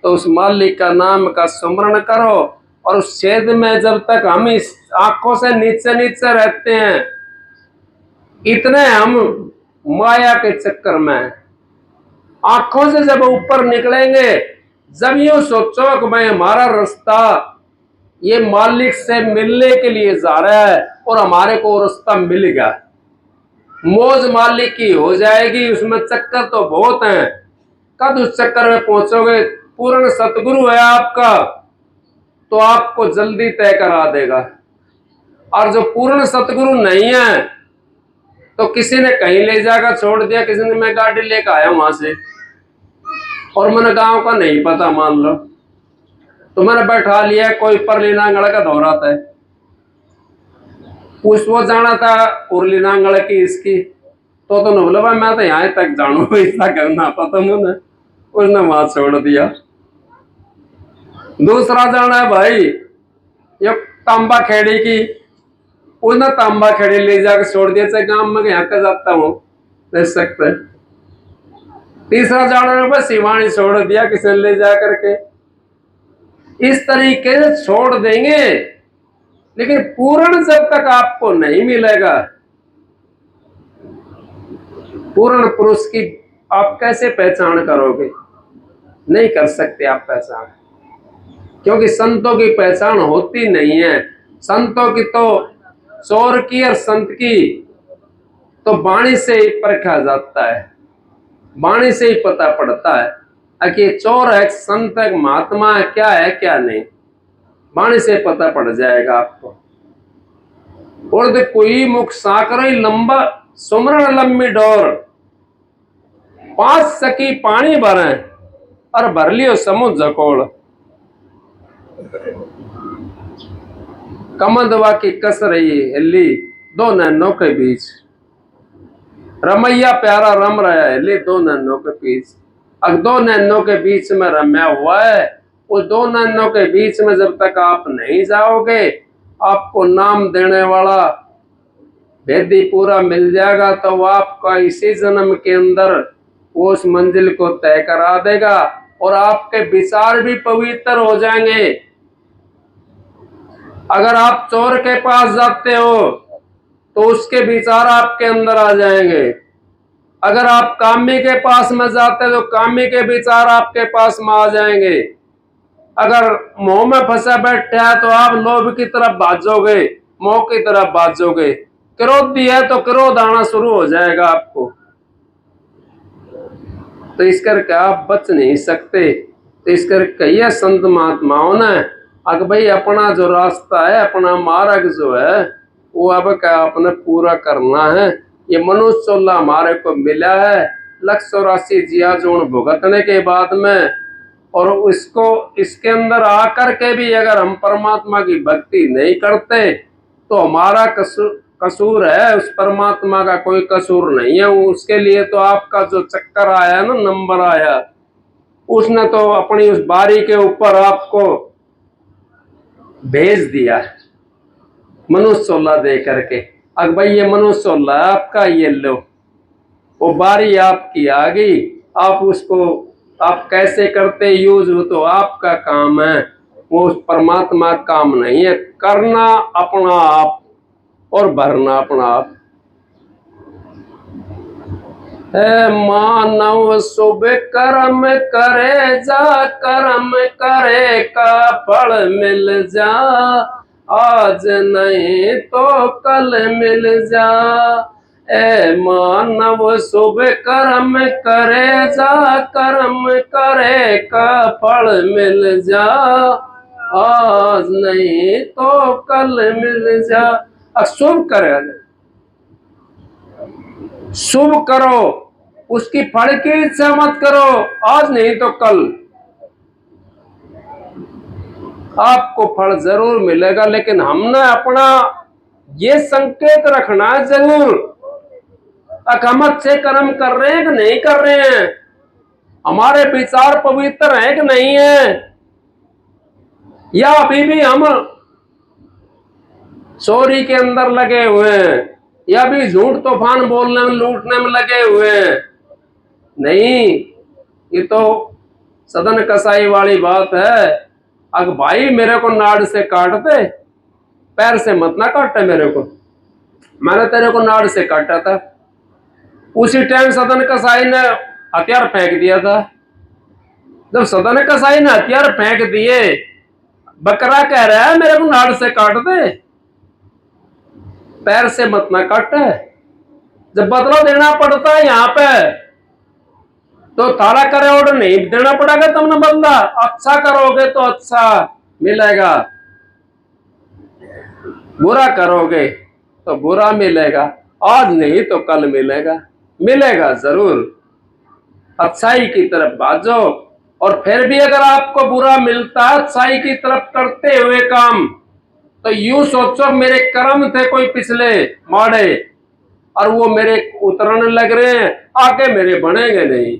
तो उस मालिक का नाम का सुमरण करो। और उस छेद में जब तक हम इस आंखों से नीचे नीचे रहते हैं, इतने हम माया के चक्कर में। आंखों से जब ऊपर निकलेंगे, जब यूं सोचो कि भाई हमारा रास्ता ये मालिक से मिलने के लिए जा रहा है और हमारे को रास्ता मिल गया, मौज मालिक की हो जाएगी। उसमें चक्कर तो बहुत हैं, कब उस चक्कर में पहुंचोगे। पूर्ण सतगुरु है आपका तो आपको जल्दी तय करा देगा। और जो पूर्ण सतगुरु नहीं है तो किसी ने कहीं ले जाकर छोड़ दिया, किसी ने मैं गाड़ी लेकर आया वहां से और मैंने गांव का नहीं पता मान लो, तो मैंने बैठा लिया, कोई परली नांगड़ का दोहराता है, उस वो जाना था उर्ली नांगड़ की इसकी, तो बोला भाई मैं तो यहाँ तक जानू, ऐसा करना पता मैंने, उसने वहां छोड़ दिया। दूसरा जाना है भाई ये तांबा खेड़ी की, उसने तांबा खेड़ी ले जाकर छोड़ दिया, चाहे गांव में यहाँ का जाता हूँ देख सकते। तीसरा जाना है बस सिवानी छोड़ दिया किसी ने ले जा करके। इस तरीके से छोड़ देंगे, लेकिन पूर्ण जब तक आपको नहीं मिलेगा, पूर्ण पुरुष की आप कैसे पहचान करोगे? नहीं कर सकते आप पहचान, क्योंकि संतों की पहचान होती नहीं है। संतों की तो चोर की और संत की तो वाणी से ही परखा जाता है, वाणी से ही पता पड़ता है कि चोर है, संत है, महात्मा है, क्या है क्या नहीं, वाणी से पता पड़ जाएगा आपको। और कोई मुख साकर लंबा सुमरण लंबी डोर, पांच सकी पानी भरे और भर लियो समुद्र झकोड़। कमंदवा की कस रही हिली दो नैनों के बीच, रमैया प्यारा रम रहा है हिली दो नैनों के बीच। अब दो नैनों के बीच में रम्या हुआ है, वो दो नैनों के बीच में जब तक आप नहीं जाओगे, आपको नाम देने वाला भेदी पूरा मिल जाएगा, तो वो आपका इसी जन्म के अंदर वो उस मंजिल को तय करा देगा और आपके विचार भी पवित्र हो जाएंगे। अगर आप चोर के पास जाते हो तो उसके विचार आपके अंदर आ जाएंगे। अगर आप कामी के पास में जाते हो तो कामी के विचार आपके पास में आ जाएंगे। अगर मोह में फंसा बैठे है तो आप लोभ की तरफ भागोगे, मोह की तरफ भागोगे। क्रोधी है तो क्रोध आना शुरू हो जाएगा आपको, तो इस करके आप बच नहीं सकते। तो इस करके कहिए संत महात्माओं ने अगर भाई अपना जो रास्ता है, अपना मार्ग जो है वो अब क्या अपने पूरा करना है। ये मनुष्य चोला हमारे को मिला है 184 जिया जोन भुगतने के बाद में, और इसको इसके अंदर आकर के भी अगर हम परमात्मा की भक्ति नहीं करते तो हमारा कसूर कसूर है, उस परमात्मा का कोई कसूर नहीं है। उसके लिए तो आपका जो चक्कर आया ना, नंबर आया, उसने तो अपनी उस बारी के ऊपर आपको भेज दिया मनुष्य 16 दे करके। अब भाई ये मनुष्य 16 आपका, ये लो, वो बारी आपकी आ गई। आप उसको आप कैसे करते यूज, वो तो आपका काम है, वो उस परमात्मा का काम नहीं है। करना अपना आप और भरना अपना आप है। मानव शुभ कर्म करे जा, कर्म करे का फल मिल जा, आज नहीं तो कल मिल जा। ए मानव शुभ कर्म करे जा, कर्म करे का फल मिल जा, आज नहीं तो कल मिल जा। शुभ करे, शुभ करो, उसकी फल की इच्छा मत करो, आज नहीं तो कल आपको फल जरूर मिलेगा। लेकिन हमने अपना ये संकेत रखना जरूर, हम अच्छे कर्म कर रहे हैं कि नहीं कर रहे हैं, हमारे विचार पवित्र हैं कि नहीं है, या अभी भी हम चोरी के अंदर लगे हुए हैं, या भी झूठ तूफान बोलने में लूटने में लगे हुए हैं। नहीं, ये तो सदन कसाई वाली बात है। अगर भाई मेरे को नाड़ से काट दे, पैर से मत ना काटे मेरे को, मैंने तेरे को नाड़ से काटा था। उसी टाइम सदन कसाई ने हथियार फेंक दिया था। जब सदन कसाई ने हथियार फेंक दिए, बकरा कह रहा है मेरे को नाड़ से काट दे, पैर से मत ना काटे। जब बदला देना पड़ता है यहाँ पे, तो थारा करे ऑर्डर नहीं देना पड़ेगा तुमने बदला। अच्छा करोगे तो अच्छा मिलेगा, बुरा करोगे तो बुरा मिलेगा, आज नहीं तो कल मिलेगा, मिलेगा जरूर। अच्छाई की तरफ भाजो, और फिर भी अगर आपको बुरा मिलता है अच्छाई की तरफ करते हुए काम, तो यूं सोचो मेरे कर्म थे कोई पिछले माड़े, और वो मेरे उतरने लग रहे हैं, आगे मेरे बनेंगे नहीं,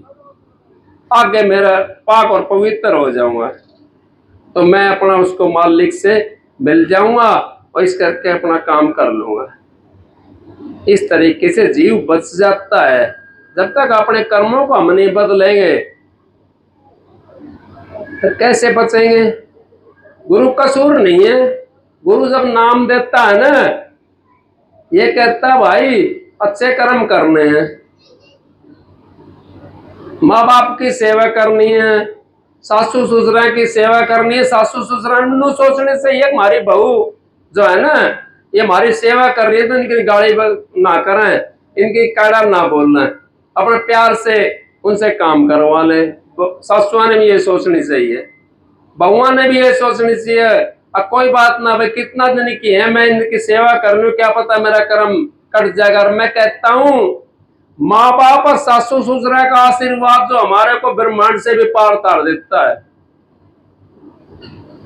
आगे मेरा पाक और पवित्र हो जाऊंगा, तो मैं अपना उसको मालिक से मिल जाऊंगा और इस करके अपना काम कर लूंगा। इस तरीके से जीव बच जाता है। जब तक अपने कर्मों को हम नहीं बदलेंगे तो कैसे बचेंगे? गुरु कसूर नहीं है। गुरु जब नाम देता है ना, ये कहता भाई अच्छे कर्म करने हैं, माँ बाप की सेवा करनी है, सासू ससुरा की सेवा करनी है। सासू ससुरा नु सोचने से ये हमारी बहू जो है ना, ये हमारी सेवा कर रही है, तो इनकी गाली ना करें, इनकी काड़ा ना बोलना, अपने प्यार से उनसे काम करवा ले। सासुआ ने भी ये सोचनी चाहिए, बहुआ ने भी ये सोचनी चाहिए। अब कोई बात ना, भाई कितना दिन की है, मैं इनकी सेवा कर लूं, क्या पता मेरा कर्म कट जाएगा। और मैं कहता हूं माँ बाप और सासू ससुरा का आशीर्वाद जो हमारे को ब्रह्मांड से भी पार उतार देता है।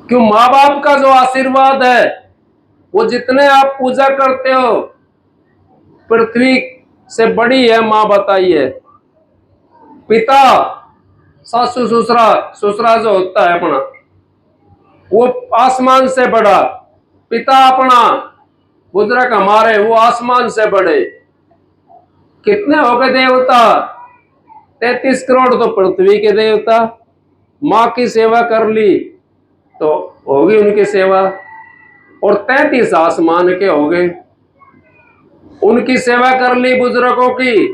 क्यों? माँ बाप का जो आशीर्वाद है, वो जितने आप पूजा करते हो, पृथ्वी से बड़ी है माँ, बताइए। पिता, सासू ससुरा, ससुरा जो होता है अपना, वो आसमान से बड़ा। पिता अपना बुजुर्ग हमारे, वो आसमान से बड़े। कितने हो गए देवता? 33 करोड़ तो पृथ्वी के देवता। माँ की सेवा कर ली तो होगी उनकी सेवा, और 33 आसमान के हो गए, उनकी सेवा कर ली बुजुर्गों की,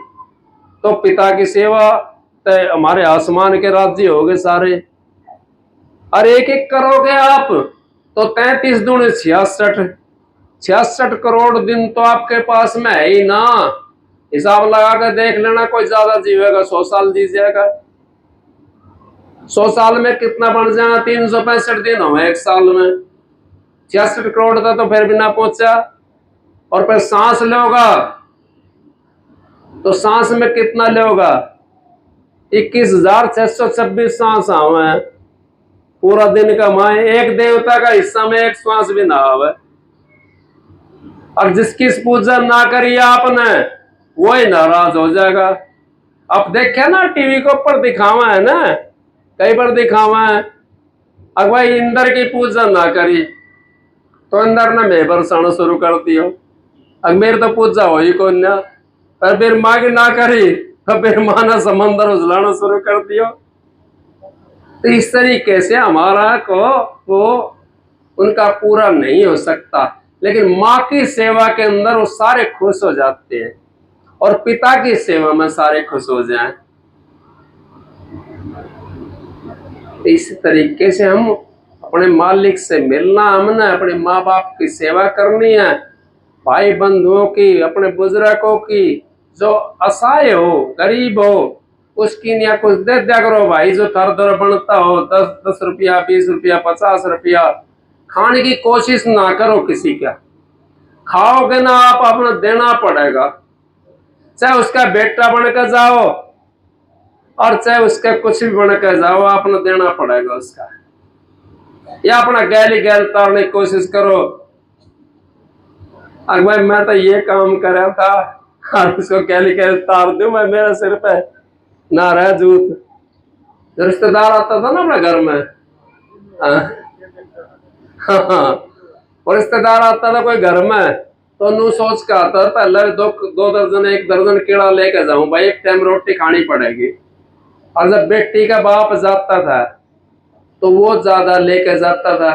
तो पिता की सेवा, तो हमारे आसमान के राज्य हो गए सारे। और एक एक करोगे आप तो 33 दूनी 66 करोड़ दिन तो आपके पास में है ही ना। हिसाब लगा कर देख लेना, कोई ज्यादा जीवेगा 100 साल जी जाएगा। 100 साल में कितना बन जाएगा? 365 दिन हो एक साल में। 66 करोड़ था तो फिर भी ना पहुंचा। और फिर सांस लोगा तो सांस में कितना लोगा? 21,626 सांस आवे पूरा दिन का। माए एक देवता का हिस्सा में एक श्वास भी ना आवे। और जिसकी पूजा ना करी आपने वही नाराज हो जाएगा। अब देखे ना टीवी के ऊपर दिखावा है ना, कई बार दिखावा है, अगर भाई इंद्र की पूजा ना करी तो इंद्र ने मैं बरसाना शुरू कर दियो। अगर मेरे तो पूजा हो ही कौन ना, पर फिर माँ की ना करी तो फिर माँ ने समंदर उजलाना शुरू कर दियो। तो इस तरीके से हमारा को वो उनका पूरा नहीं हो सकता, लेकिन माँ की सेवा के अंदर वो सारे खुश हो जाते हैं और पिता की सेवा में सारे खुश हो जाएं। इस तरीके से हम अपने मालिक से मिलना, हमने अपने माँ बाप की सेवा करनी है, भाई बंधुओं की, अपने बुजुर्गों की, जो असहाय हो, गरीब हो, उसकी या कुछ दे दिया करो भाई। जो थर थर बनता हो 10-10 रुपया, 20 रुपया, 50 रुपया, खाने की कोशिश ना करो किसी का। खाओगे ना आप, अपना देना पड़ेगा, चाहे उसका बेटा बनकर जाओ और चाहे उसका कुछ भी बनकर जाओ, आपने देना पड़ेगा उसका। या अपना गैली गैल तारने की कोशिश करो, अगर भाई मैं तो ये काम कर रहा था और उसको गैली गैल तार दूं मैं, मेरे सिर पे ना रह जूत। रिश्तेदार आता था ना अपने घर में, हाँ, और रिश्तेदार आता था कोई घर में तो नू सोच के आता था पहले दो दर्जन 1 दर्जन कीड़ा लेके जाऊं भाई, एक टाइम रोटी खानी पड़ेगी। और जब बेटी का बाप जाता था तो वो ज्यादा लेके जाता था।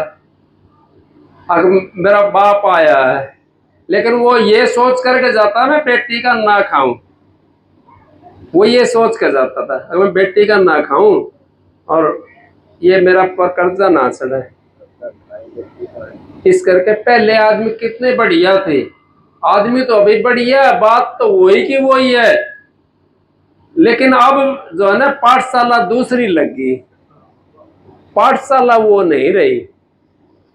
अगर मेरा बाप आया है लेकिन वो ये सोच करके जाता मैं बेटी का ना खाऊं, वो ये सोच कर जाता था अगर मैं बेटी का ना खाऊं और ये मेरा पर कर्जा ना चढ़े। इस करके पहले आदमी कितने बढ़िया थे, आदमी तो अभी बढ़िया है, बात तो वही की वही है, लेकिन अब जो है ना पाठशाला दूसरी लगी, पाठशाला वो नहीं रही,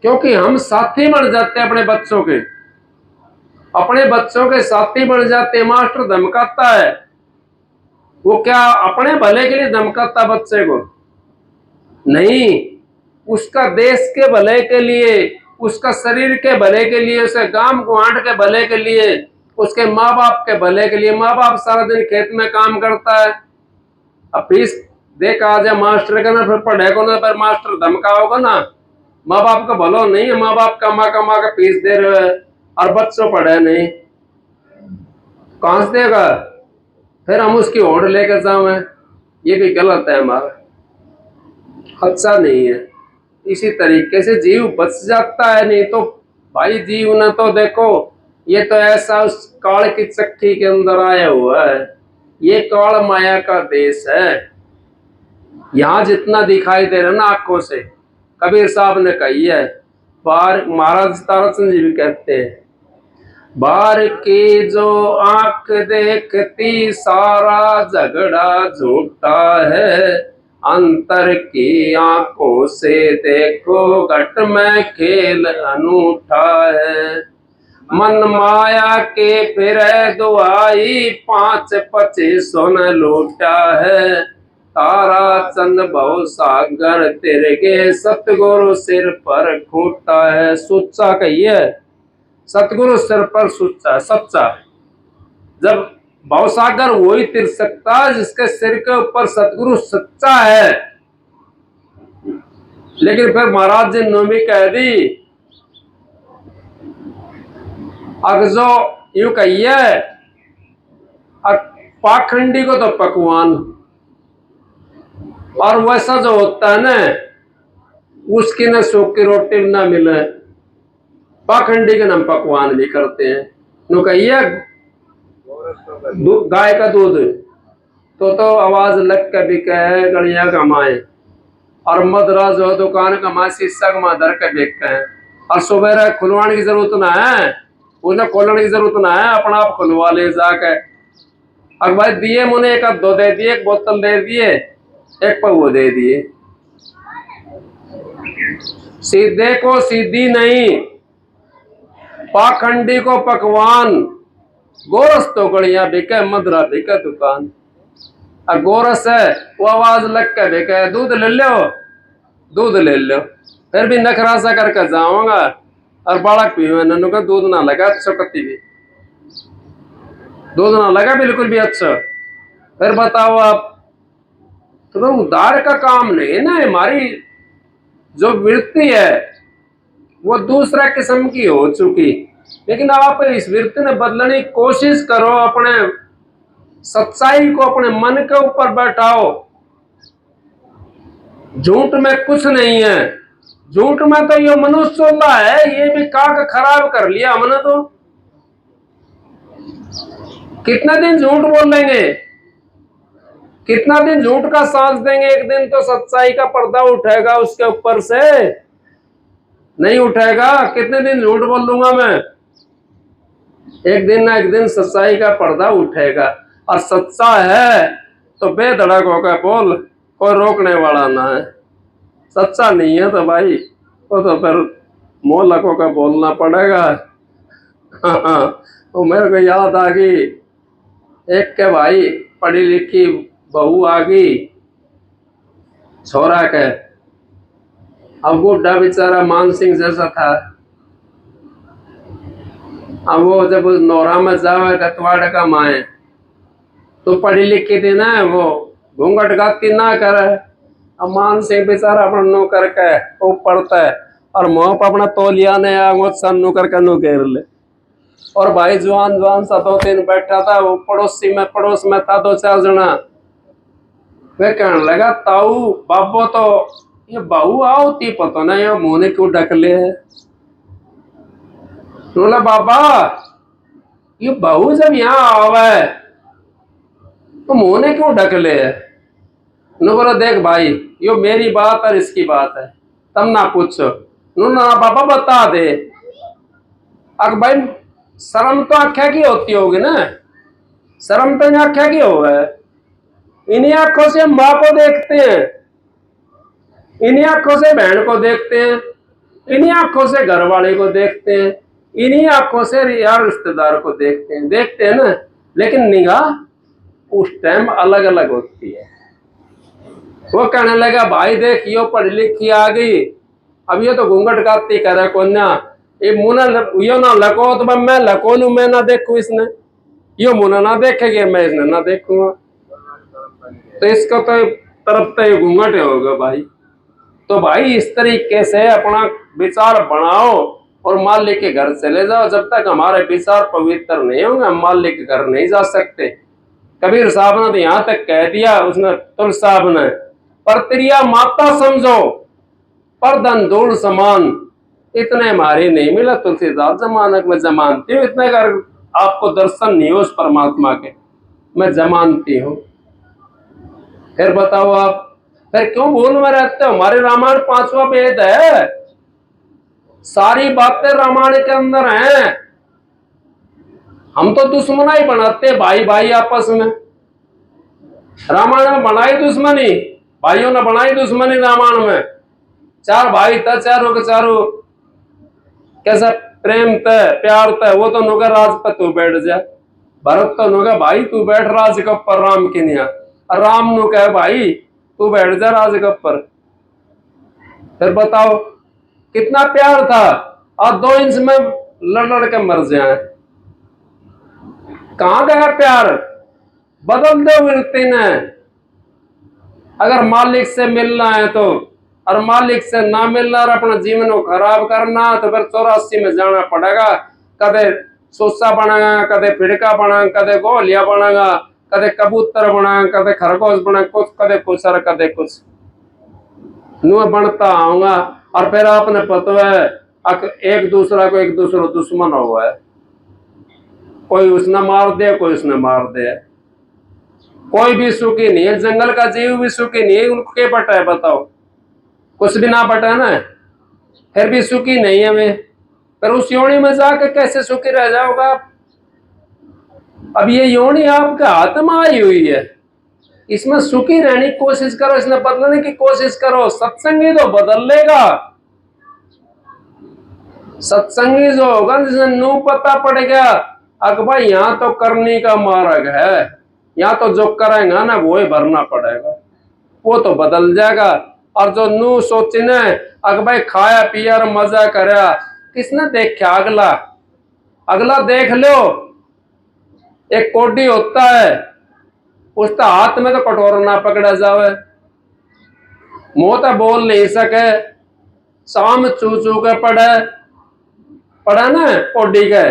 क्योंकि हम साथी बन जाते हैं अपने बच्चों के, अपने बच्चों के साथी बन जाते हैं। मास्टर धमकाता है, वो क्या अपने भले के लिए धमकाता बच्चे को? नहीं, उसका देश के भले के लिए, उसका शरीर के भले के लिए, उसके गांव गुआंढ के भले के लिए, उसके माँ बाप के भले के लिए। माँ बाप सारा दिन खेत में काम करता है, अब फीस दे आ जाए मास्टर का ना, फिर पढ़ेगा ना, फिर मास्टर धमकाओगा ना, माँ बाप का भलो नहीं है। माँ बाप कमा कमा के फीस दे रहे हैं और बच्चों पढ़े नहीं, कहां से देगा? फिर हम उसकी ओढ़ लेकर जाओ, ये भी गलत है, हमारा अच्छा नहीं है। इसी तरीके से जीव बच जाता है, नहीं तो भाई जीव ने तो देखो, ये तो ऐसा उस काल की चक्की के अंदर आया हुआ है, ये काल माया का देश है। यहाँ जितना दिखाई दे रहा ना आंखों से, कबीर साहब ने कही है, बाहर महाराज ताराचंद जी भी कहते हैं, बाहर की जो आंख देखती सारा झगड़ा झूठा है, अंतर की आंखों से देखो घट में खेल अनूठा है। मन माया के फिर दुआई 5-25 सोन लूटा है, तारा चंद बहु सागर तेरे के सतगुरु सिर पर खूटा है। सुच्चा कहिए, सतगुरु सिर पर सुच्चा सच्चा। जब भवसागर वही तिर सकता जिसके सिर के ऊपर सतगुरु सच्चा है। लेकिन फिर महाराज जी नोमी कह दी, अगर जो यूं कहिए पाखंडी को तो पकवान, और वैसा जो होता है ना उसकी न सूख की रोटी ना मिले, पाखंडी के नाम पकवान भी करते हैं। नो कहिए गाय का दूध तो आवाज लग के बिके गड़िया कमाए, और मदरा जो दुकान कमाए शीशा कमा धर के बिकते हैं। और सुबह खुलवाने की जरूरत ना है, उन्हें खोलने की जरूरत ना है, अपना आप खुलवा ले जाके। अब भाई दिए मुने एक दो दे दिए, एक बोतल दे दिए, एक पौवा दे दिए। सीधे को सीधी नहीं, पाखंडी को पकवान, गोरस तो गड़िया बिके, मदरा बिके दुकान। और गोरस है वो आवाज लग के बिके, दूध ले लो दूध ले लो, फिर भी नखरासा करके जाऊंगा और बालक भी हुए नन्नू का दूध ना लगा अच्छा, कत्ती भी दूध ना लगा बिल्कुल भी अच्छा। फिर बताओ आप, तो उद्धार का काम नहीं है ना। हमारी जो वृत्ति है वो दूसरा किस्म की हो चुकी, लेकिन आप इस वृत्ति ने बदलने की कोशिश करो। अपने सच्चाई को अपने मन के ऊपर बैठाओ। झूठ में कुछ नहीं है। झूठ में तो ये मनुष्य होता है, ये भी काक खराब कर लिया हमने। तो कितना दिन झूठ बोलेंगे, कितना दिन झूठ का सांस देंगे। एक दिन तो सच्चाई का पर्दा उठेगा उसके ऊपर से, नहीं उठेगा। कितने दिन झूठ बोल लूंगा मैं, एक दिन ना एक दिन सच्चाई का पर्दा उठेगा। और सच्चा है तो बेधड़क होकर बोल, कोई रोकने वाला ना है। सच्चा नहीं है तो भाई वो तो फिर मुंह लगा कर बोलना पड़ेगा। तो मेरे को याद आ गई एक के भाई पढ़ी लिखी बहू आ गई छोरा के। अब बुढ़ा बेचारा मान सिंह जैसा था। अब वो जब नौरा में जावे गतवाड़ का माए तो पढ़ी लिखी थी ना, वो घूंघट गाती ना करे। अब मान सिंह बेचारा अपना नो करके वो पढ़ता है और मुंह पर अपना तौलिया ने नु करके नु घेर ले। और भाई जवान जवान सा 2-3 बैठा था, वो पड़ोस में था 2-4 जना। वे कहने लगा ताऊ बाबो तो ये बहू आओती पता नहीं ये मुंह ने क्यों ढक ले है। बोला बाबा ये बहू जब यहाँ आवे तो मुंह ने क्यों ढक ले है। नु बोला देख भाई यो मेरी बात और इसकी बात है, तब ना पूछो। नु ना बाबा बता दे। अब भाई शर्म तो आख्या की होती होगी ना, शर्म तो आख्या की हो है। इन्हीं आंखों से माँ को देखते हैं, इन्हीं आंखों से बहन को देखते हैं, इन्हीं आंखों से घर वाले को देखते हैं, इन्हीं आंखों से यार रिश्तेदार को देखते हैं ना। लेकिन निगाह उस टाइम अलग अलग होती है। वो कहने लगा भाई देख यो पढ़ लिखी आ गई, अब ये तो घूंघट गाती करे कोन्या, ये मुना यो ना लको तो मैं लको लू, मैं ना देखू इसने, यो मुना ना देखेगी मैं इसने ना देखूंगा। तो इसका तो तरफ तो ये घूंघट होगा भाई। तो भाई इस तरीके से अपना विचार बनाओ और मालिक के घर चले जाओ। जब तक हमारे विचार पवित्र नहीं होंगे हम मालिक के घर नहीं जा सकते। कबीर साहब ने तो यहाँ तक कह दिया, उसने तुलसी साहब ने, पर त्रिया माता समझो पर धन धूल समान, इतने हमारे नहीं मिला तुलसीदास जमानक में जमानती हूँ। इतने अगर आपको दर्शन नहीं हो उस परमात्मा के, मैं जमानती हूँ। फिर बताओ आप, फिर क्यों भूल में रहते हो। हमारे रामायण 5वां वेद है, सारी बातें रामायण के अंदर हैं। हम तो दुश्मना ही बनाते भाई भाई आपस में। रामायण में बनाई दुश्मनी, भाइयों ने बनाई दुश्मनी रामायण में। 4 भाई था, चारों के चारों कैसा प्रेम तय प्यार तय। वो तो नोगा राज पर तू बैठ जा, भरत तो नोगा भाई तू बैठ राज के ऊपर राम के निया, राम नु कहे भाई तू बैठ जा राज के ऊपर। फिर बताओ कितना प्यार था, और 2 इंच में लड़ के मर जाए। कहां गया प्यार, बदल दो वृत्ति ने। अगर मालिक से मिलना है तो, और मालिक से ना मिलना और अपना जीवन को खराब करना तो फिर 84 में जाना पड़ेगा। कदे सोसा बनेगा, कदे फिड़का बनेगा, कदे गोलिया बनेगा, कदे कबूतर बना, कदे खरगोश बना, कुछ कदे कुछ और कदे कुछ नु बनता आऊंगा। और फिर आपने पता है एक दूसरा को एक दूसरा दुश्मन हुआ है। कोई उसने मार दे, कोई उसने मार दे। कोई भी सुखी नहीं है, जंगल का जीव भी सुखी नहीं है। उनको क्या बटा है बताओ, कुछ भी ना बटा है ना, फिर भी सुखी नहीं है वे। पर उस योनि में जाकर कैसे सुखी रह जाओगे आप। अब ये योनि आपका हाथ में आई हुई है, इसमें सुखी रहने की कोशिश करो, इसमें बदलने की कोशिश करो। सत्संगी तो बदल लेगा, सत्संगी जो होगा जिसे नू पता पड़ गया अक भाई यहाँ तो करने का मार्ग है, यहाँ तो जो करेगा ना वो ही भरना पड़ेगा, वो तो बदल जाएगा। और जो नू सोचने अक भाई खाया पिया और मजा कराया किसने देखा अगला? अगला देख लो, एक कोडी होता है, उसका हाथ में तो कटोरा ना पकड़ा जावे, मुंह तो बोल नहीं सके, शाम चू चू के पड़ा ना कोडी के,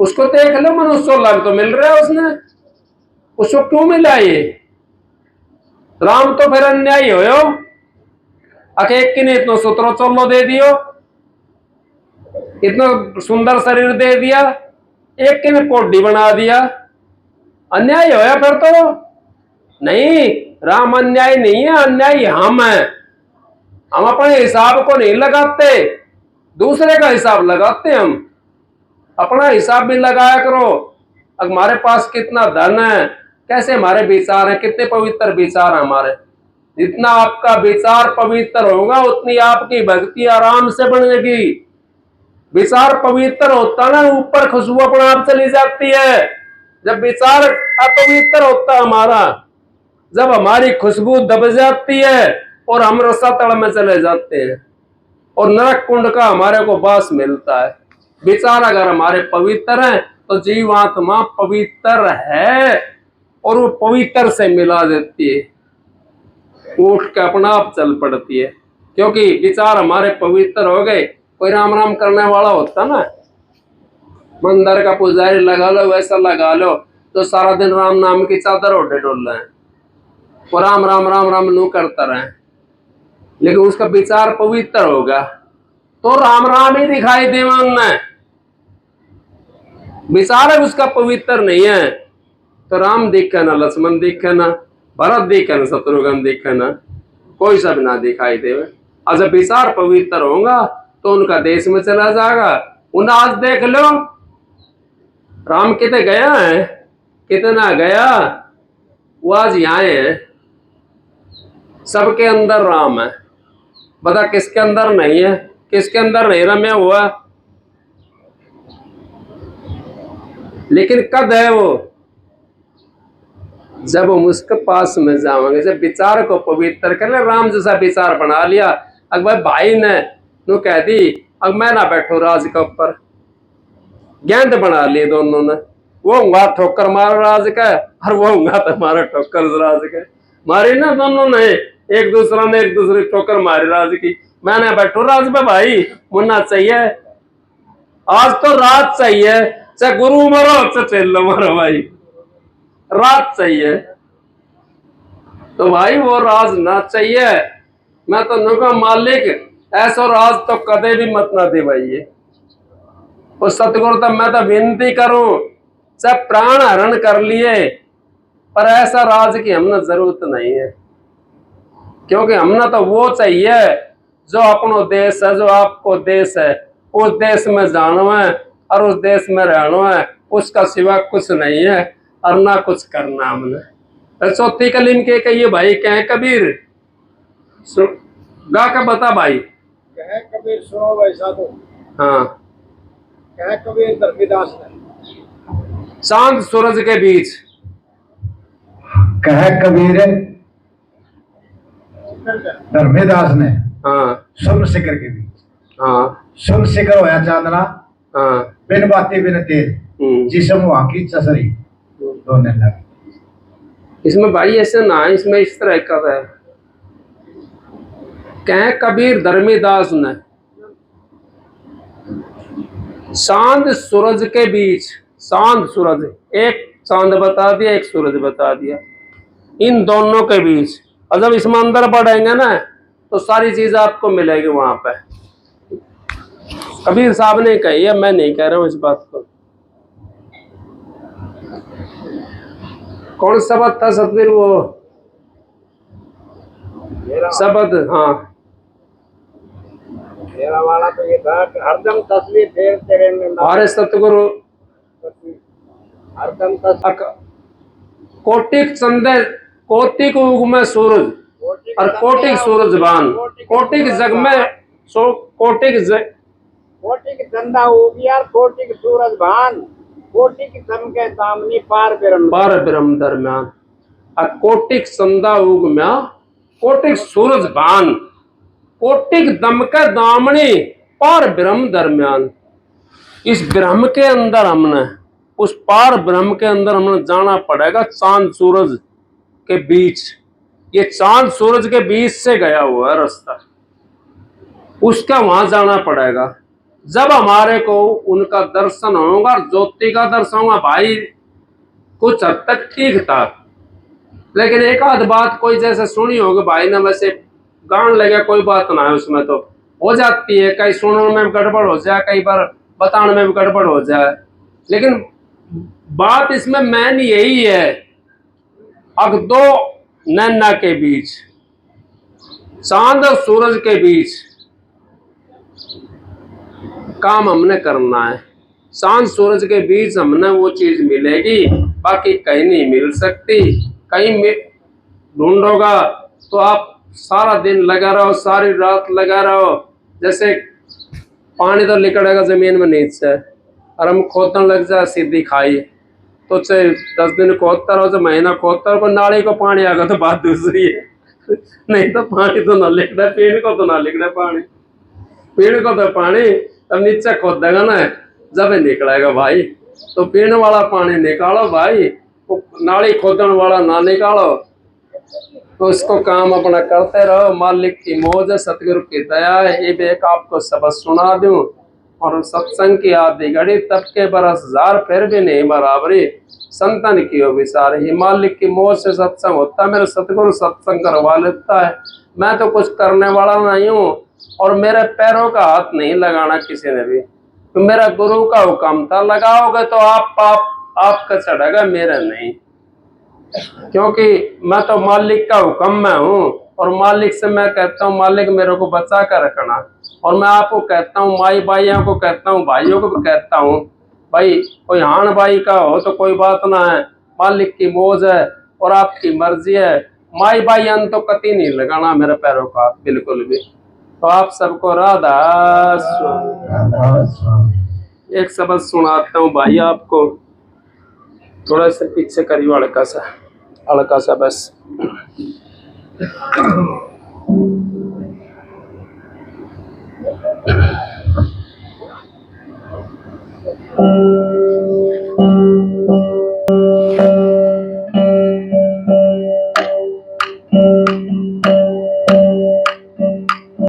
उसको देख लो, मनुष्य लाभ तो मिल रहा है उसने, उसको क्यों मिला ये? राम तो फिर अन्यायी हो, एक ने इतना सुतरो चोलो दे दियो, इतना सुंदर शरीर दे दिया, एक ने कोडी बना दिया, अन्याय होया फिर तो? नहीं, राम अन्याय नहीं है, अन्याय हम है। हम अपने हिसाब को नहीं लगाते, दूसरे का हिसाब लगाते। हम अपना हिसाब भी लगाया करो। अब हमारे पास कितना धन है, कैसे हमारे विचार हैं, कितने पवित्र विचार हैं हमारे। जितना आपका विचार पवित्र होगा उतनी आपकी भक्ति आराम से बनेगी। विचार पवित्र होता ना, ऊपर खुशबू अपने आप चली जाती है। जब विचार अपवित्र होता हमारा, जब हमारी खुशबू दब जाती है और हम रसातल में चले जाते हैं और नरक कुंड का हमारे को वास मिलता है। विचार अगर हमारे पवित्र हैं तो जीवात्मा पवित्र है और वो पवित्र से मिला देती है, उठ के अपना आप चल पड़ती है, क्योंकि विचार हमारे पवित्र हो गए। कोई राम राम करने वाला होता ना, मंदिर का पुजारी लगा लो, वैसा लगा लो, तो सारा दिन राम नाम की चादर ओढ़े डोल रहे हैं और राम राम राम राम नू करता रहे, लेकिन उसका विचार पवित्र होगा तो राम राम ही दिखाई दे मन में। विचार उसका पवित्र नहीं है तो राम दिखे ना, लक्ष्मण दिखे ना, भरत दिखे ना, शत्रुघ्न दिखे ना, कोई सब ना दिखाई दे। और जब विचार पवित्र होगा तो उनका देश में चला जाएगा। उन आज देख लो, राम कितने गया है, कितना गया, वो आज यहाँ है। सबके अंदर राम है, बता किसके अंदर नहीं है, किसके अंदर नहीं रम्या हुआ। लेकिन कब है वो? जब हम उसके पास में जाओगे, जब विचार को पवित्र कर ले, राम जैसा विचार बना लिया। अगर भाई ने नु कह दी अब मैं ना बैठो राज के ऊपर, गेंद बना लिए दोनों ने, वो होगा ठोकर मारो राज का और वो होगा तुम्हारा ठोकर राज का, मारी ना दोनों ने, एक दूसरा ने एक दूसरे ठोकर मारी राज की। मैंने बैठो राज पे भाई, मुन्ना चाहिए आज तो रात चाहिए, चाहे गुरु मरो चाहे चेलो मरो भाई, रात चाहिए। तो भाई वो राज ना चाहिए। मैं तो नुका मालिक ऐसा राज तो कदे भी मत ना दे भाई। ये उस सतगुरु तो मैं तो विनती करूं, चाहे प्राण हरण कर लिए, पर ऐसा राज की हमने जरूरत नहीं है, क्योंकि हमने तो वो चाहिए जो अपनो देश है, जो आपको देश है, उस देश में जानो है और उस देश में रहना है, उसका सिवा कुछ नहीं है और ना कुछ करना हमने। चौथी कलीम के कहिए भाई, कहे कबीर गा के बता भाई, कहे कबीर सुनो भाई साधु। हाँ, कहे कबीर धर्मीदास ने, चांद सूरज के बीच, कहे कबीर धर्मीदास ने, हाँ सुन शिखर के बीच, हाँ सुन शिखर होया चांदना, हाँ, बिन बाती बिन तेल, जिसम वहां की चसरी दोने लगे। इसमें भाई ऐसे ना, इसमें इस तरह का है, कहे कबीर धर्मीदास ने, चांद सूरज के बीच, चांद सूरज, एक चांद बता दिया एक सूरज बता दिया, इन दोनों के बीच। और जब इसमें अंदर बढ़ेंगे ना तो सारी चीज आपको मिलेगी वहां पे। कबीर साहब ने कही है, मैं नहीं कह रहा हूं इस बात को। कौन शब्द था सतवीर? वो शब्द, हाँ मेरा वाला तो ये था कि हरदम तस्वीर फेर तेरे में, हमारे सतगुरु हरदम कोटिक चंदे, कोटिक युग में सूरज और कोटिक सूरजबान, कोटिक जग में कोटिक चंदा होगी यार, कोटिक सूरज भान, कोटिक दम के सामने पार ब्रह्म दरम्यान, और कोटिक चंदा युग में कोटिक सूरज भान, कोटिक दम के दामनी, पार ब्रह्म दरमियान, इस ब्रह्म के अंदर हमने, उस पार ब्रह्म के अंदर हमने जाना पड़ेगा चांद सूरज के बीच। ये चांद सूरज के बीच से गया हुआ है रास्ता, उसका वहां जाना पड़ेगा। जब हमारे को उनका दर्शन होगा, ज्योति का दर्शन होगा भाई, कुछ हद तक ठीक था। लेकिन एक आध बात कोई जैसे सुनी होगी भाई ना, वैसे गान लगे, कोई बात ना है उसमें, तो हो जाती है, कई सुनने में गड़बड़ हो जाए, कई बार बताने में भी गड़बड़ हो जाए। लेकिन बात इसमें मेन यही है, अब दो नैना के बीच, चांद और सूरज के बीच काम हमने करना है। चांद सूरज के बीच हमने वो चीज मिलेगी, बाकी कहीं नहीं मिल सकती। कहीं ढूंढोगा तो आप सारा दिन लगा रहो, सारी रात लगा रहो, जैसे पानी तो निकलेगा जमीन में नीचे, और हम खोदने लग जाए सीधी खाई, तो चाहे 10 दिन खोदता रहो, चाहे महीना खोदता रहो, नाली को पानी आ गया तो बात दूसरी है। नहीं तो पानी तो ना लिख रहा, पेड़ को तो ना लिख रहा पानी, पेड़ को तो पानी तब नीचे खोद देगा ना, जब निकलेगा भाई। तो पीने वाला पानी निकालो भाई, नाली खोदने वाला ना निकालो। तो इसको काम अपना करते रहो, मालिक की मौज है, सतगुरु की दया है। ये भी एक आपको सबक सुना दूं, और सत्संग की आधी घड़ी तब के बरस हजार फिर भी नहीं बराबरी, संतन की हो विचार। ही मालिक की मौज से सत्संग होता है, मेरे सतगुरु सत्संग करवा लेता है। मैं तो कुछ करने वाला नहीं हूँ, और मेरे पैरों का हाथ नहीं लगाना किसी ने भी, तो मेरा गुरु का हुक्म था, लगाओगे तो आपका चढ़ेगा, मेरा नहीं। क्योंकि मैं तो मालिक का हुक्म में हूँ, और मालिक से मैं कहता हूँ मालिक मेरे को बचा कर रखना। और मैं आपको कहता हूँ, माई भाइयों को कहता हूँ, भाइयों को भी कहता हूँ, भाई कोई हान भाई का हो तो कोई बात ना है, मालिक की मौज है और आपकी मर्जी है। माई भाई अन तो कति नहीं लगाना मेरे पैरों का हाथ, बिल्कुल भी। तो आप सबको राधा स्वामी। एक शब्द सुनाता हूँ भाई आपको, थोड़ा सा पीछे करियो, हल्का सा बस।